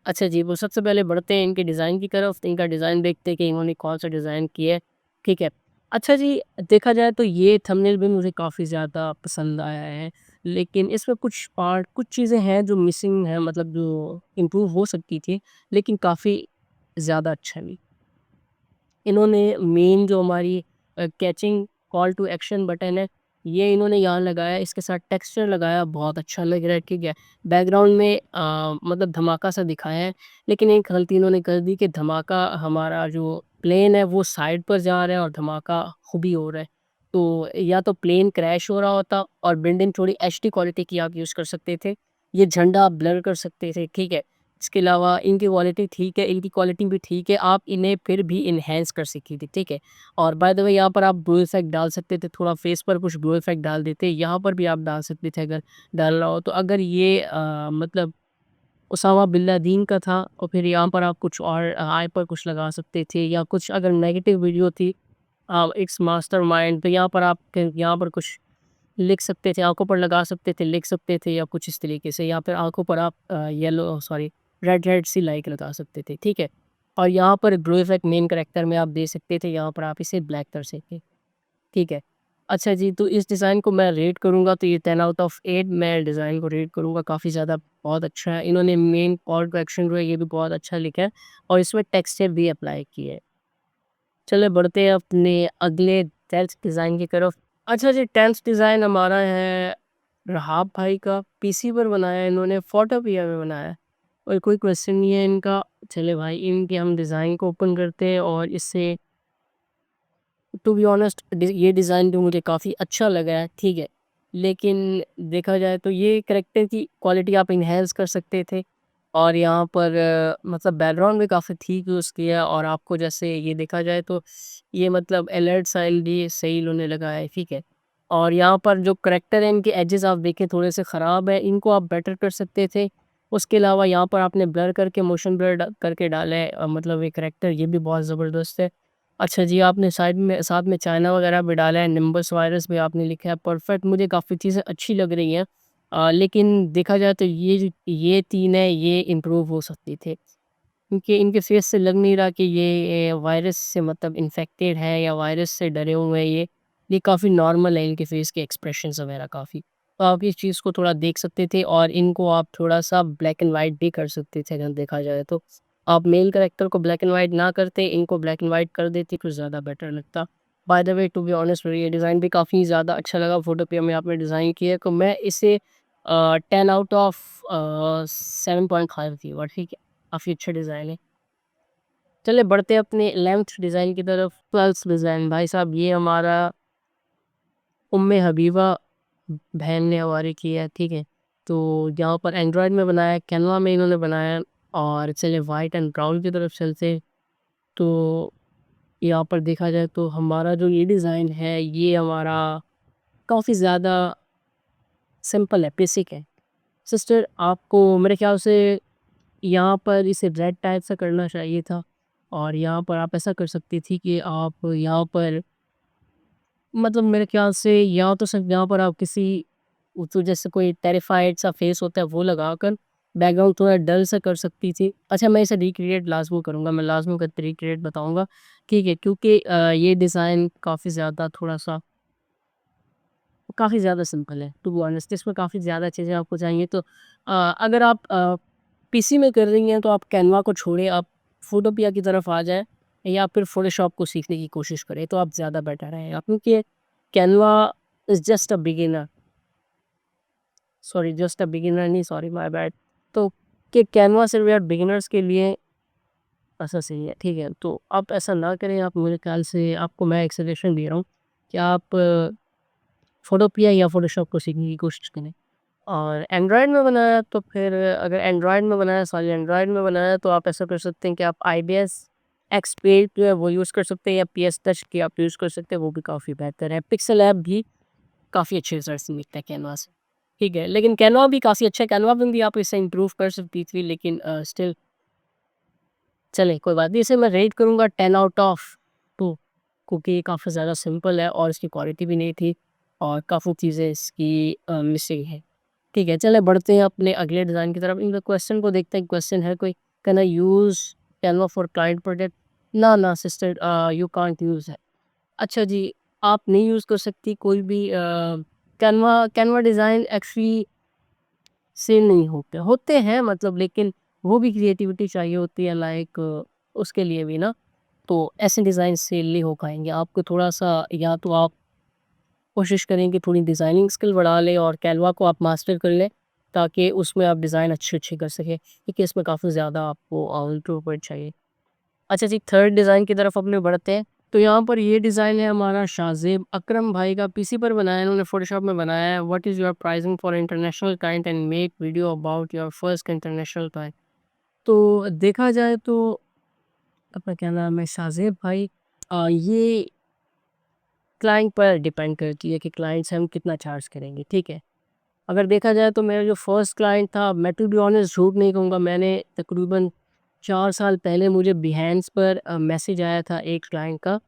अच्छा जी, वो सबसे पहले बढ़ते हैं इनके डिज़ाइन की तरफ, तो इनका डिज़ाइन देखते हैं कि इन्होंने कौन-सा डिज़ाइन किया है, ठीक है। अच्छा जी, देखा जाए तो ये थंबनेल भी मुझे काफ़ी ज़्यादा पसंद आया है, लेकिन इसमें कुछ चीज़ें हैं जो मिसिंग हैं, मतलब जो इम्प्रूव हो सकती थी, लेकिन काफ़ी ज़्यादा अच्छा नहीं। इन्होंने मेन जो हमारी catching call to action button है, ये इन्होंने यहाँ लगाया है, इसके साथ टेक्सचर लगाया, बहुत अच्छा लग रहा है, ठीक है। बैकग्राउंड में मतलब धमाका सा दिखाया है, लेकिन एक गलती इन्होंने कर दी कि धमाका हमारा जो प्लेन है वो साइड पर जा रहा है और धमाका खुद ही हो रहा है। तो या तो प्लेन क्रैश हो रहा होता और बिल्डिंग थोड़ी एचडी क्वालिटी की आप यूज़ कर सकते थे, ये झंडा आप ब्लर कर सकते थे, ठीक है। इसके अलावा इनकी क्वालिटी ठीक है, इनकी क्वालिटी भी ठीक है, आप इन्हें फिर भी एनहांस कर सकती थी, ठीक है? और बाय द वे यहाँ पर आप ब्लू इफ़ेक्ट डाल सकते थे, थोड़ा फेस पर कुछ ब्लू इफ़ेक्ट डाल देते, यहाँ पर भी आप डाल सकते थे अगर डालना हो। तो अगर ये मतलब ओसामा बिन लादेन का था और फिर यहाँ पर आप कुछ और आई पर कुछ लगा सकते थे या कुछ अगर नेगेटिव वीडियो थी इट्स मास्टरमाइंड, तो यहाँ पर आप यहाँ पर कुछ लिख सकते थे, आँखों पर लगा सकते थे, लिख सकते थे या कुछ इस तरीके से या फिर आँखों पर आप येलो सॉरी रेड रेड सी लाइक लगा सकते थे, ठीक है? और यहाँ पर ग्लो इफ़ेक्ट मेन कैरेक्टर में आप दे सकते थे, यहाँ पर आप इसे ब्लैक कर सकते, ठीक है? अच्छा जी, तो इस डिज़ाइन को मैं रेट करूँगा तो ये 10 आउट ऑफ 8 मैं डिज़ाइन को रेट करूँगा, काफ़ी ज़्यादा बहुत अच्छा है। इन्होंने मेन कॉल टू एक्शन जो है ये भी बहुत अच्छा लिखा है और इसमें टेक्सचर भी अप्लाई किए हैं। चलिए बढ़ते हैं अपने अगले 10th डिज़ाइन की तरफ। अच्छा जी, 10th डिज़ाइन हमारा है रहाब भाई का, पीसी पर बनाया है इन्होंने, फोटोपिया में बनाया है और कोई क्वेश्चन नहीं है इनका। चलिए भाई इनके हम डिज़ाइन को ओपन करते हैं और इससे टू बी ऑनेस्ट ये डिज़ाइन तो मुझे काफ़ी अच्छा लगा है, ठीक है। लेकिन देखा जाए तो ये करैक्टर की क्वालिटी आप इन्हेंस कर सकते थे, और यहाँ पर मतलब बैकग्राउंड भी काफ़ी ठीक यूज़ किया है और आपको जैसे ये देखा जाए तो ये मतलब अलर्ट साइल भी सही इन्होंने लगाया है, ठीक है। और यहाँ पर जो करैक्टर है इनके एजेस आप देखें थोड़े से ख़राब है, इनको आप बेटर कर सकते थे। उसके अलावा यहाँ पर आपने ब्लर करके मोशन ब्लर करके डाला है, मतलब ये करैक्टर ये भी बहुत ज़बरदस्त है। अच्छा जी, आपने साइड में साथ में चाइना वगैरह भी डाला है, निम्बस वायरस भी आपने लिखा है, परफेक्ट। मुझे काफ़ी चीज़ें अच्छी लग रही हैं। लेकिन देखा जाए तो ये 3 है, ये इम्प्रूव हो सकती थे। क्योंकि इनके फेस से लग नहीं रहा कि ये वायरस से मतलब इन्फेक्टेड है या वायरस से डरे हुए हैं ये। ये काफ़ी नॉर्मल है इनके फेस के एक्सप्रेशंस वगैरह काफ़ी। तो आप इस चीज़ को थोड़ा देख सकते थे और इनको आप थोड़ा-सा ब्लैक एंड व्हाइट भी कर सकते थे अगर देखा जाए तो। आप मेल कैरेक्टर को ब्लैक एंड व्हाइट ना करते, इनको ब्लैक एंड व्हाइट कर देते तो ज़्यादा बेटर लगता। By the way to be honest मुझे ये डिज़ाइन भी काफ़ी ज़्यादा अच्छा लगा, फ़ोटोपिया में आपने डिज़ाइन किया है तो मैं इसे 10 आउट ऑफ 7.5 दूँगा, ठीक है। काफ़ी अच्छा डिज़ाइन है। चलिए बढ़ते हैं अपने 11th डिज़ाइन की तरफ। 12th डिज़ाइन भाई साहब ये हमारा उम्मे हबीबा बहन ने हमारी की है, ठीक है। तो यहाँ पर एंड्रॉयड में बनाया है, कैनवा में इन्होंने बनाया है। और चलिए वाइट एंड ब्राउन की तरफ चलते हैं। तो यहाँ पर देखा जाए तो हमारा जो ये डिज़ाइन है ये हमारा काफ़ी ज़्यादा सिंपल है, बेसिक है। सिस्टर आपको मेरे ख़्याल से यहाँ पर इसे रेड टाइप से करना चाहिए था और यहाँ पर आप ऐसा कर सकती थी कि आप यहाँ पर मतलब मेरे ख़्याल से या तो सिर्फ यहाँ पर आप किसी वो तो जैसे कोई टेरिफाइड सा फेस होता है वो लगाकर बैकग्राउंड थोड़ा डल सा कर सकती थी। अच्छा मैं इसे रिक्रिएट लाज़मी करूँगा, मैं लाज़मी करके रिक्रिएट बताऊँगा, ठीक है। क्योंकि ये डिज़ाइन काफ़ी ज़्यादा सिंपल है टू बी ऑनेस्ट। इसमें काफ़ी ज़्यादा चीज़ें आपको चाहिए तो अगर आप पीसी में कर रही हैं तो आप कैनवा को छोड़ें, आप फ़ोटोपिया की तरफ आ जाएँ या फिर फ़ोटोशॉप को सीखने की कोशिश करें तो आप ज़्यादा बेटर रहेगा। क्योंकि Canva is just a beginner, sorry just a beginner नहीं, सॉरी माय बैड। तो कि कैनवा सिर्फ यार बिगिनर्स के लिए ऐसा सही है, ठीक है। तो आप ऐसा ना करें, आप मेरे ख्याल से आपको मैं एक सजेशन दे रहा हूँ कि आप फ़ोटोपिया या फ़ोटोशॉप को सीखने की कोशिश करें। और एंड्रॉयड में बनाया तो फिर अगर एंड्रॉयड में बनाया तो आप ऐसा कर सकते हैं कि आप आईबीएस एक्सपेड जो है वो यूज़ कर सकते हैं या पीएस टच की आप यूज़ कर सकते हैं, वो भी काफ़ी बेहतर है। पिक्सल ऐप भी काफ़ी अच्छे रिजल्ट मिलते हैं कैनवा से, ठीक है। लेकिन कैनवा भी काफ़ी अच्छा है, कैनवा में भी आप इसे इम्प्रूव कर सकती थी लेकिन स्टिल चले कोई बात नहीं। इसे मैं रेट करूँगा 10 आउट ऑफ 2 क्योंकि ये काफ़ी ज़्यादा सिंपल है और इसकी क्वालिटी भी नहीं थी और काफ़ी चीज़ें इसकी मिसिंग है। ठीक है, चलें बढ़ते हैं अपने अगले डिज़ाइन की तरफ। इनका क्वेश्चन को देखते हैं, क्वेश्चन है कोई, can I use Canva for client project? ना सिस्टर, यू कांट यूज़ है। अच्छा जी, आप नहीं यूज़ कर सकती कोई भी Canva Canva design actually sell नहीं होते होते हैं मतलब, लेकिन वो भी क्रिएटिविटी चाहिए होती है लाइक उसके लिए भी ना, तो ऐसे डिज़ाइन सेल नहीं हो पाएँगे। आपको थोड़ा-सा या तो आप कोशिश करें कि थोड़ी डिज़ाइनिंग स्किल बढ़ा लें और कैनवा को आप मास्टर कर लें, ताकि उसमें आप डिज़ाइन अच्छे-अच्छे कर सकें, क्योंकि इसमें काफ़ी ज़्यादा आपको इम्प्रूवमेंट चाहिए। अच्छा जी, थर्ड डिज़ाइन की तरफ अपने बढ़ते हैं। तो यहाँ पर ये डिज़ाइन है हमारा शाहज़ेब अकरम भाई का, पीसी पर बनाया है इन्होंने, फ़ोटोशॉप में बनाया है। What is your pricing for international client and make video about your first international client? तो देखा जाए तो अपना क्या नाम है शाहज़ेब भाई, ये क्लाइंट पर डिपेंड करती है कि क्लाइंट से हम कितना चार्ज करेंगे, ठीक है। अगर देखा जाए तो मेरा जो फर्स्ट क्लाइंट था, मैं टू बी ऑनेस्ट झूठ नहीं कहूँगा, मैंने तकरीबन 4 साल पहले मुझे बिहेंस पर मैसेज आया था एक क्लाइंट का,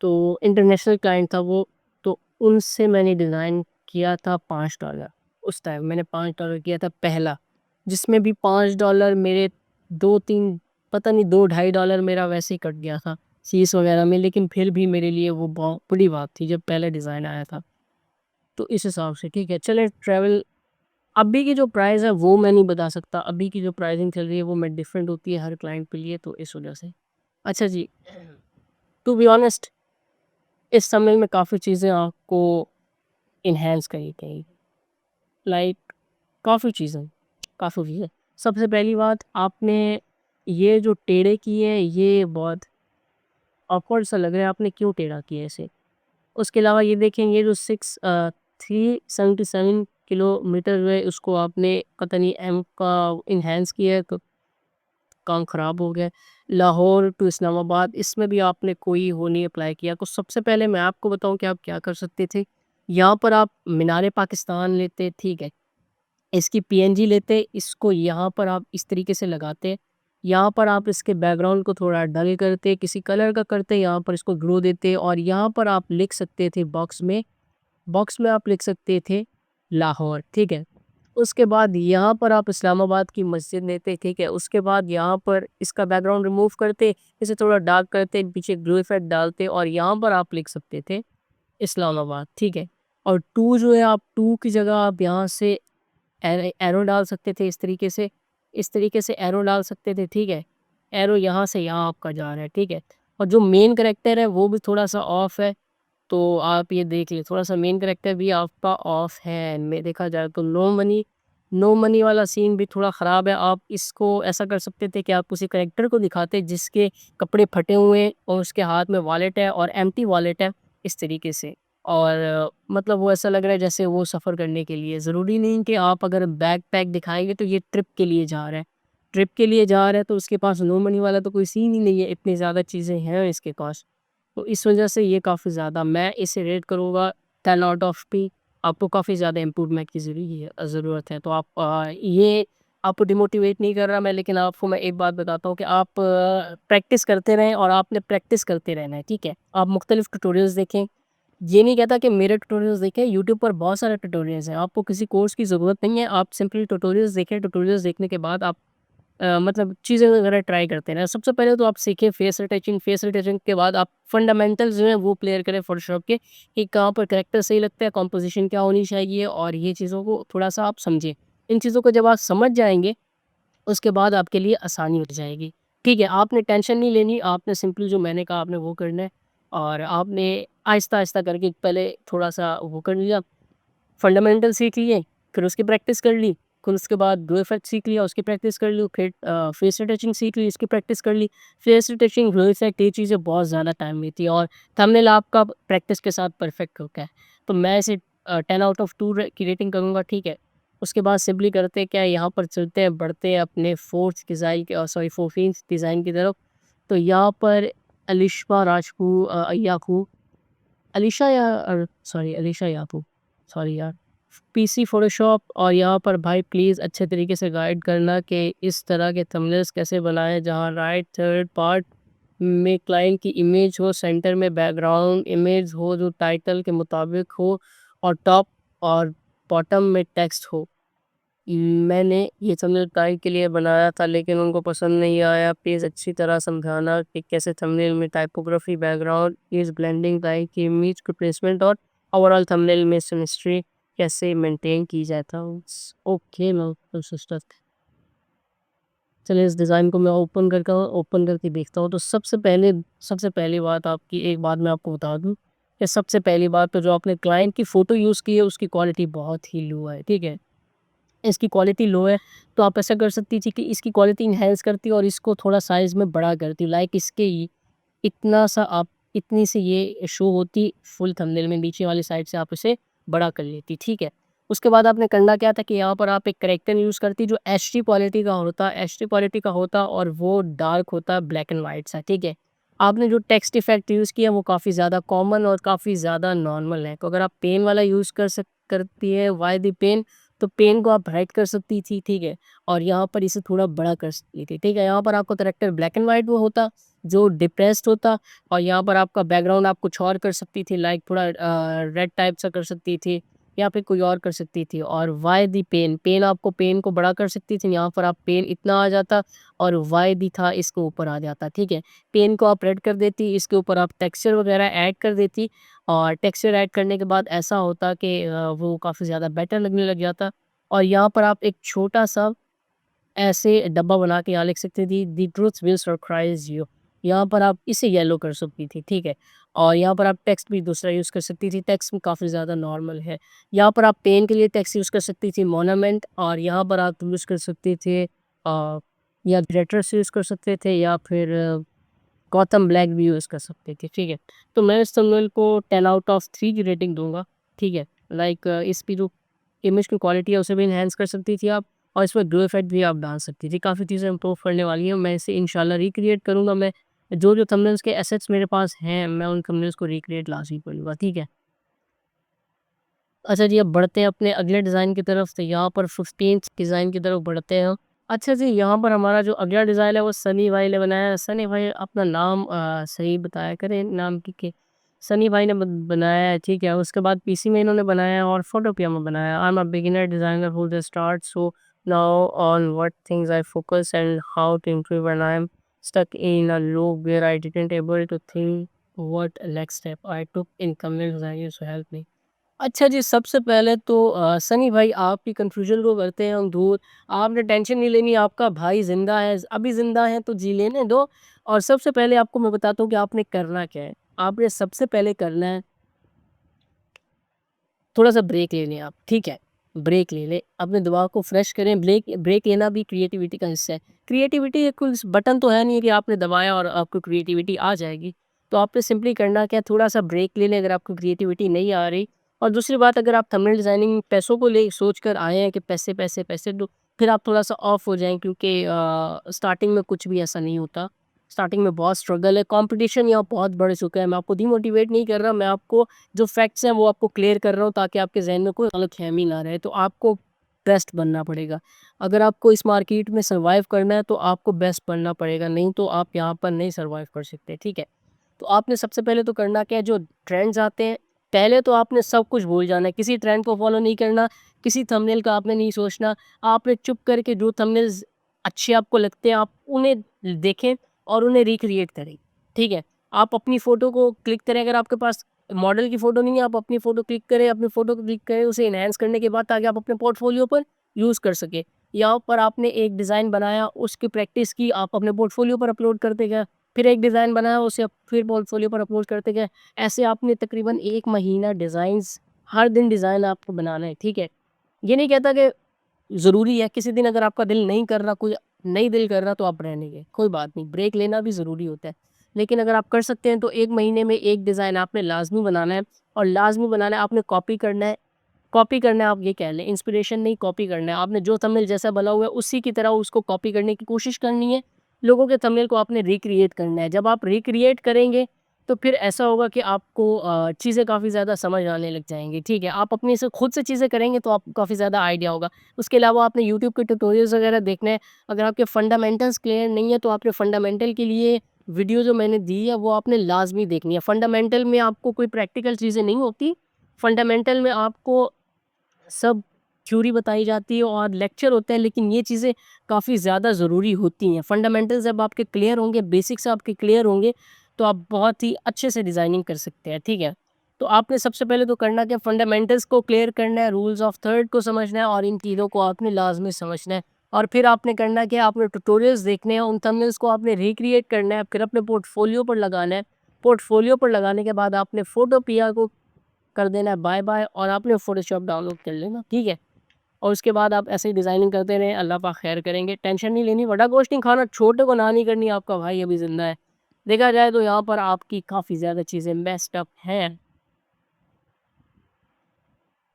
तो इंटरनेशनल क्लाइंट था वो, तो उनसे मैंने डिज़ाइन किया था $5। उस टाइम मैंने $5 किया था पहला, जिसमें भी $5 मेरे 2-3 पता नहीं 2 ढाई डॉलर मेरा वैसे ही कट गया था फ़ीस वगैरह में, लेकिन फिर भी मेरे लिए वो बहुत बड़ी बात थी जब पहले डिज़ाइन आया था। तो इस हिसाब से ठीक है, चलें ट्रैवल अभी की जो प्राइस है वो मैं नहीं बता सकता, अभी की जो प्राइसिंग चल रही है वो मैं डिफरेंट होती है हर क्लाइंट के लिए, तो इस वजह से। अच्छा जी, टू बी ऑनेस्ट इस समय में काफ़ी चीज़ें आपको एनहांस करी गई, लाइक काफ़ी चीज़ें। सबसे पहली बात, आपने ये जो टेढ़े किए हैं ये बहुत ऑकवर्ड सा लग रहा है, आपने क्यों टेढ़ा किया है इसे? उसके अलावा ये देखें, ये जो 377 किलोमीटर जो है उसको आपने पता नहीं एम का इन्हेंस किया है, काम ख़राब हो गया है। लाहौर टू इस्लामाबाद इसमें भी आपने कोई वो नहीं अप्लाई किया। तो सबसे पहले मैं आपको बताऊँ कि आप क्या कर सकते थे। यहाँ पर आप मीनार पाकिस्तान लेते, ठीक है। इसकी पीएनजी लेते, इसको यहाँ पर आप इस तरीके से लगाते। यहाँ पर आप इसके बैकग्राउंड को थोड़ा डल करते, किसी कलर का करते, यहाँ पर इसको ग्लो देते और यहाँ पर आप लिख सकते थे बॉक्स में आप लिख सकते थे लाहौर, ठीक है। उसके बाद यहाँ पर आप इस्लामाबाद की मस्जिद लेते, ठीक है। उसके बाद यहाँ पर इसका बैकग्राउंड रिमूव करते, इसे थोड़ा डार्क करते, पीछे ग्लो इफेक्ट डालते और यहाँ पर आप लिख सकते थे इस्लामाबाद, ठीक है। और 2 जो है आप 2 की जगह आप यहाँ से एरो डाल सकते थे इस तरीके से एरो डाल सकते थे, ठीक है। एरो यहाँ से यहाँ आपका जा रहा है, ठीक है। और जो मेन कैरेक्टर है वो भी थोड़ा-सा ऑफ है, तो आप ये देख लें, थोड़ा-सा मेन कैरेक्टर भी आपका ऑफ है। मैं देखा जाए तो नो मनी वाला सीन भी थोड़ा ख़राब है। आप इसको ऐसा कर सकते थे कि आप उसी कैरेक्टर को दिखाते जिसके कपड़े फटे हुए हैं और उसके हाथ में वॉलेट है और एम्प्टी वॉलेट है, इस तरीके से। और मतलब वो ऐसा लग रहा है जैसे वो सफ़र करने के लिए, ज़रूरी नहीं कि आप अगर बैकपैक दिखाएँगे तो ये ट्रिप के लिए जा रहा है। ट्रिप के लिए जा रहा है तो उसके पास नो मनी वाला तो कोई सीन ही नहीं है, इतनी ज़्यादा चीज़ें हैं इसके पास। तो इस वजह से ये काफ़ी ज़्यादा मैं इसे रेट करूँगा 10 आउट ऑफ 10। आपको काफ़ी ज़्यादा इम्प्रूवमेंट की ज़रूरत है। तो आप ये आपको डिमोटिवेट नहीं कर रहा मैं, लेकिन आपको मैं एक बात बताता हूँ कि आप प्रैक्टिस करते रहें और आपने प्रैक्टिस करते रहना है, ठीक है? आप मुख्तलिफ ट्यूटोरियल्स देखें। ये नहीं कहता कि मेरे ट्यूटोरियल्स देखें, यूट्यूब पर बहुत सारे ट्यूटोरियल्स हैं, आपको किसी कोर्स की ज़रूरत नहीं है, आप सिंपली ट्यूटोरियल्स देखें, ट्यूटोरियल्स देखने के बाद आप मतलब चीज़ें वगैरह ट्राई करते रहें। सबसे पहले तो आप सीखें फेस रिटचिंग के बाद आप फंडामेंटल्स जो हैं वो क्लियर करें फ़ोटोशॉप के, कि कहाँ पर कैरेक्टर सही लगता है, कंपोज़िशन क्या होनी चाहिए और ये चीज़ों को थोड़ा-सा आप समझें। इन चीज़ों को जब आप समझ जाएँगे, उसके बाद आपके लिए आसानी हो जाएगी। ठीक है, आपने टेंशन नहीं लेनी, आपने सिंपली जो मैंने कहा आपने वो करना है और आपने आहिस्ता-आहिस्ता करके पहले थोड़ा-सा वो कर लिया, फंडामेंटल सीख लिए, फिर उसकी प्रैक्टिस कर ली, फिर उसके बाद ग्लो इफेक्ट सीख लिया, उसकी प्रैक्टिस कर ली, फिर फेस टचिंग सीख ली, इसकी प्रैक्टिस कर ली। फेस टचिंग, ग्लो इफेक्ट ये चीज़ें बहुत ज़्यादा टाइम लेती है और थंबनेल आपका प्रैक्टिस के साथ परफेक्ट होता है। तो मैं इसे 10 आउट ऑफ 2 की रेटिंग करूँगा, ठीक है। उसके बाद सिंपली करते क्या है, यहाँ पर चलते हैं, बढ़ते हैं अपने 14th डिज़ाइन की तरफ। तो यहाँ पर याकू अलीशा या सॉरी अलीशा याकूब, सॉरी यार, पीसी फ़ोटोशॉप। और यहाँ पर भाई प्लीज़ अच्छे तरीके से गाइड करना कि इस तरह के थंबनेल्स कैसे बनाएँ जहाँ राइट थर्ड पार्ट में क्लाइंट की इमेज हो, सेंटर में बैकग्राउंड इमेज हो जो टाइटल के मुताबिक हो और टॉप और बॉटम में टेक्स्ट हो। मैंने ये थंबनेल क्लाइंट के लिए बनाया था लेकिन उनको पसंद नहीं आया। प्लीज़ अच्छी तरह समझाना कि कैसे थंबनेल में typography, background, image blending, client की इमेज की प्लेसमेंट और ओवरऑल थंबनेल में सिमेट्री कैसे मेंटेन की जाता है। ओके, मैं तो सिस्टर चलिए इस डिज़ाइन को मैं ओपन करके देखता हूँ। तो सबसे पहली बात आपकी एक बात मैं आपको बता दूँ कि सबसे पहली बात तो जो आपने क्लाइंट की फ़ोटो यूज़ की है उसकी क्वालिटी बहुत ही लो है, ठीक है? इसकी क्वालिटी लो है, तो आप ऐसा कर सकती थी कि इसकी क्वालिटी एनहांस करती और इसको थोड़ा साइज़ में बड़ा करती। लाइक इसके इतना सा आप इतनी सी ये शो होती फुल थंबनेल में, नीचे वाली साइड से आप इसे बड़ा कर लेती, ठीक है। उसके बाद आपने करना क्या था कि यहाँ पर आप एक करेक्टर यूज़ करती जो एचडी क्वालिटी का होता और वो डार्क होता, ब्लैक एंड वाइट सा, ठीक है। आपने जो टेक्स्ट इफेक्ट यूज़ किया वो काफ़ी ज़्यादा कॉमन और काफ़ी ज़्यादा नॉर्मल है। तो अगर आप पेन वाला यूज़ करती है व्हाई द पेन, तो पेन को आप हाइड कर सकती थी, ठीक है। और यहाँ पर इसे थोड़ा बड़ा कर सकती थी, ठीक है। यहाँ पर आपका करेक्टर ब्लैक एंड वाइट वो होता जो डिप्रेस्ड होता और यहाँ पर आपका बैकग्राउंड आप कुछ और कर सकती थी, लाइक थोड़ा रेड टाइप सा कर सकती थी या फिर कोई और कर सकती थी। और वाई दी पेन आपको पेन को बड़ा कर सकती थी, यहाँ पर आप पेन इतना आ जाता और वाई दी था इसके ऊपर आ जाता, ठीक है। पेन को आप रेड कर देती, इसके ऊपर आप टेक्सचर वगैरह ऐड कर देती और टेक्सचर ऐड करने के बाद ऐसा होता कि वो काफ़ी ज़्यादा बेटर लगने लग जाता। और यहाँ पर आप एक छोटा सा ऐसे डब्बा बना के यहाँ लिख सकती थी, the truth will surprise you. यहाँ पर आप इसे येलो कर सकती थी, ठीक है। और यहाँ पर आप टेक्स्ट भी दूसरा यूज़ कर सकती थी, टेक्स्ट भी काफ़ी ज़्यादा नॉर्मल है। यहाँ पर आप पेन के लिए टेक्स्ट यूज़ कर सकती थी मोनामेंट, और यहाँ पर आप यूज़ कर सकते थे या ग्रेटर्स यूज़ कर सकते थे या फिर गौतम ब्लैक भी यूज़ कर सकते थे, ठीक है। तो मैं इस थंबनेल को 10 आउट ऑफ 3 की रेटिंग दूंगा, ठीक है। लाइक इस पे जो इमेज की क्वालिटी है उसे भी एनहांस कर सकती थी आप, और इसमें ग्लो इफेक्ट भी आप डाल सकती थी। काफ़ी चीज़ें इम्प्रूव करने वाली हैं, मैं इसे इंशाल्लाह रिक्रिएट करूँगा। मैं जो थंबनेल्स के एसेट्स मेरे पास हैं, मैं उन थंबनेल्स को रिक्रिएट लाज़मी करूँगा, ठीक है? अच्छा जी, अब बढ़ते हैं अपने अगले डिज़ाइन की तरफ। तो यहाँ पर 15th डिज़ाइन की तरफ बढ़ते हैं हम। अच्छा जी, यहाँ पर हमारा जो अगला डिज़ाइन है वो सनी भाई ने बनाया है। सनी भाई अपना नाम सही बताया करें, नाम की सनी भाई ने बनाया है, ठीक है। उसके बाद पीसी में इन्होंने बनाया है और फोटोपिया में बनाया है। I am a beginner designer who just start, so now on what things I focus and how to improve when I am stuck in a loop where I didn't able to think what next step I took in complete design so help me. अच्छा जी, सबसे पहले तो सनी भाई आपकी confusion को करते हैं हम दूर। आपने टेंशन नहीं लेनी, आपका भाई ज़िंदा है, अभी ज़िंदा है तो जी लेने दो। और सबसे पहले आपको मैं बताता हूँ कि आपने करना क्या है। आपने सबसे पहले करना है, थोड़ा-सा ब्रेक ले लें आप, ठीक है? ब्रेक ले लें, अपने दिमाग को फ्रेश करें। ब्रेक ब्रेक लेना भी क्रिएटिविटी का हिस्सा है। क्रिएटिविटी एक कोई बटन तो है नहीं कि आपने दबाया और आपको क्रिएटिविटी आ जाएगी। तो आपने सिंपली करना क्या है, थोड़ा-सा ब्रेक ले लें अगर आपको क्रिएटिविटी नहीं आ रही। और दूसरी बात, अगर आप थंबनेल डिज़ाइनिंग पैसों को ले सोच कर आए हैं कि पैसे, पैसे, पैसे, तो फिर आप थोड़ा-सा ऑफ हो जाएँ, क्योंकि स्टार्टिंग में कुछ भी ऐसा नहीं होता। स्टार्टिंग में बहुत स्ट्रगल है, कॉम्पिटिशन यहाँ बहुत बढ़ चुका है। मैं आपको डिमोटिवेट नहीं कर रहा, मैं आपको जो फैक्ट्स हैं वो आपको क्लियर कर रहा हूँ, ताकि आपके ज़हन में कोई गलतफ़हमी ना रहे। तो आपको बेस्ट बनना पड़ेगा। अगर आपको इस मार्केट में सर्वाइव करना है तो आपको बेस्ट बनना पड़ेगा, नहीं तो आप यहाँ पर नहीं सर्वाइव कर सकते, ठीक है? तो आपने सबसे पहले तो करना क्या है, जो ट्रेंड्स आते हैं, पहले तो आपने सब कुछ भूल जाना है। किसी ट्रेंड को फॉलो नहीं करना, किसी थंबनेल का आपने नहीं सोचना। आपने चुप करके जो थंबनेल्स अच्छे आपको लगते हैं, आप उन्हें देखें और उन्हें रिक्रिएट करें, ठीक है? आप अपनी फ़ोटो को क्लिक करें, अगर आपके पास मॉडल की फ़ोटो नहीं है, आप अपनी फ़ोटो क्लिक करें, अपनी फ़ोटो को क्लिक करें, उसे एनहांस करने के बाद, ताकि आप अपने पोर्टफ़ोलियो पर यूज़ कर सकें। यहाँ पर आपने एक डिज़ाइन बनाया, उसकी प्रैक्टिस की, आप अपने पोर्टफ़ोलियो पर अपलोड करते गए। फिर एक डिज़ाइन बनाया, उसे आप फिर पोर्टफ़ोलियो पर अपलोड करते गए। ऐसे आपने तकरीबन 1 महीना डिज़ाइन्स, हर दिन डिज़ाइन आपको बनाना है, ठीक है? ये नहीं कहता कि ज़रूरी है, किसी दिन अगर आपका दिल नहीं कर रहा, कोई नहीं दिल कर रहा, तो आप रहने दें, कोई बात नहीं, ब्रेक लेना भी ज़रूरी होता है। लेकिन अगर आप कर सकते हैं तो 1 महीने में 1 डिज़ाइन आपने लाज़मी बनाना है, और लाज़मी बनाना है, आपने कॉपी करना है। कॉपी करना है, आप ये कह लें, इंस्पिरेशन नहीं, कॉपी करना है। आपने जो थंबनेल जैसा बना हुआ है उसी की तरह उसको कॉपी करने की कोशिश करनी है। लोगों के थंबनेल को आपने रिक्रिएट करना है। जब आप रिक्रिएट करेंगे तो फिर ऐसा होगा कि आपको चीज़ें काफ़ी ज़्यादा समझ आने लग जाएँगी, ठीक है? आप अपने से खुद से चीज़ें करेंगे तो आपको काफ़ी ज़्यादा आइडिया होगा। उसके अलावा आपने यूट्यूब के ट्यूटोरियल्स वगैरह देखने हैं। अगर आपके फंडामेंटल्स क्लियर नहीं है तो आपने फंडामेंटल के लिए वीडियो जो मैंने दी है वो आपने लाज़मी देखनी है। फंडामेंटल में आपको कोई प्रैक्टिकल चीज़ें नहीं होती। फंडामेंटल में आपको सब थ्योरी बताई जाती है और लेक्चर होते हैं, लेकिन ये चीज़ें काफ़ी ज़्यादा ज़रूरी होती हैं। फंडामेंटल्स जब आपके क्लियर होंगे, बेसिक्स आपके क्लियर होंगे, तो आप बहुत ही अच्छे से डिज़ाइनिंग कर सकते हैं, ठीक है? तो आपने सबसे पहले तो करना क्या, फंडामेंटल्स को क्लियर करना है, रूल्स ऑफ थर्ड को समझना है, और इन तीनों को आपने लाज़मी समझना है। और फिर आपने करना क्या, आपने ट्यूटोरियल्स देखने हैं, उन थंबनेल्स को आपने रिक्रिएट करना है, फिर अपने पोर्टफोलियो पर लगाना है। पोर्टफोलियो पर लगाने के बाद आपने फ़ोटोपिया को कर देना है बाय-बाय, और आपने फ़ोटोशॉप डाउनलोड कर लेना, ठीक है? और उसके बाद आप ऐसे ही डिज़ाइनिंग करते रहें, अल्लाह पाक खैर करेंगे। टेंशन नहीं लेनी, वड्डा गोश्त नहीं खाना, छोटे को ना नहीं करनी, आपका भाई अभी ज़िंदा है। देखा जाए तो यहाँ पर आपकी काफ़ी ज़्यादा चीज़ें मेस्ड अप हैं।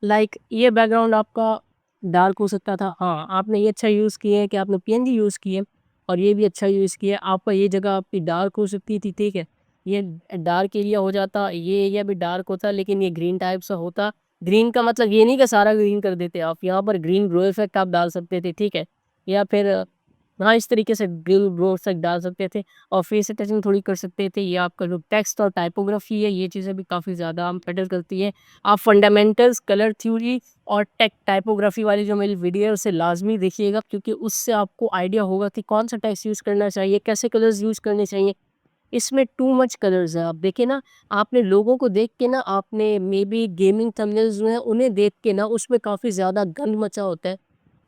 लाइक ये बैकग्राउंड आपका डार्क हो सकता था। हाँ, आपने ये अच्छा यूज़ किया है कि आपने पीएनजी यूज़ की है, और ये भी अच्छा यूज़ किया है। आपका ये जगह आपकी डार्क हो सकती थी, ठीक है? ये डार्क एरिया हो जाता, ये एरिया भी डार्क होता, लेकिन ये ग्रीन टाइप सा होता। ग्रीन का मतलब ये नहीं कि सारा ग्रीन कर देते आप, यहाँ पर ग्रीन ग्रो इफ़ेक्ट आप डाल सकते थे, ठीक है? या फिर हाँ, इस तरीके से ग्रीन ग्रो इफ़ेक्ट डाल सकते थे, और फेस अटैचिंग थोड़ी कर सकते थे। ये आपका जो टेक्स्ट और टाइपोग्राफी है, ये चीज़ें भी काफ़ी ज़्यादा मैटर करती हैं। आप फंडामेंटल्स, कलर थ्योरी और टाइपोग्राफी वाली जो मेरी वीडियो है उसे लाज़मी देखिएगा, क्योंकि उससे आपको आइडिया होगा कि कौन-सा टेक्स्ट यूज़ करना चाहिए, कैसे कलर्स यूज़ करने चाहिए। इसमें टू मच कलर्स है, आप देखिए ना, आपने लोगों को देख के ना, आपने मेबी गेमिंग थंबनेल्स जो हैं उन्हें देख के ना, उसमें काफ़ी ज़्यादा गंद मचा होता है।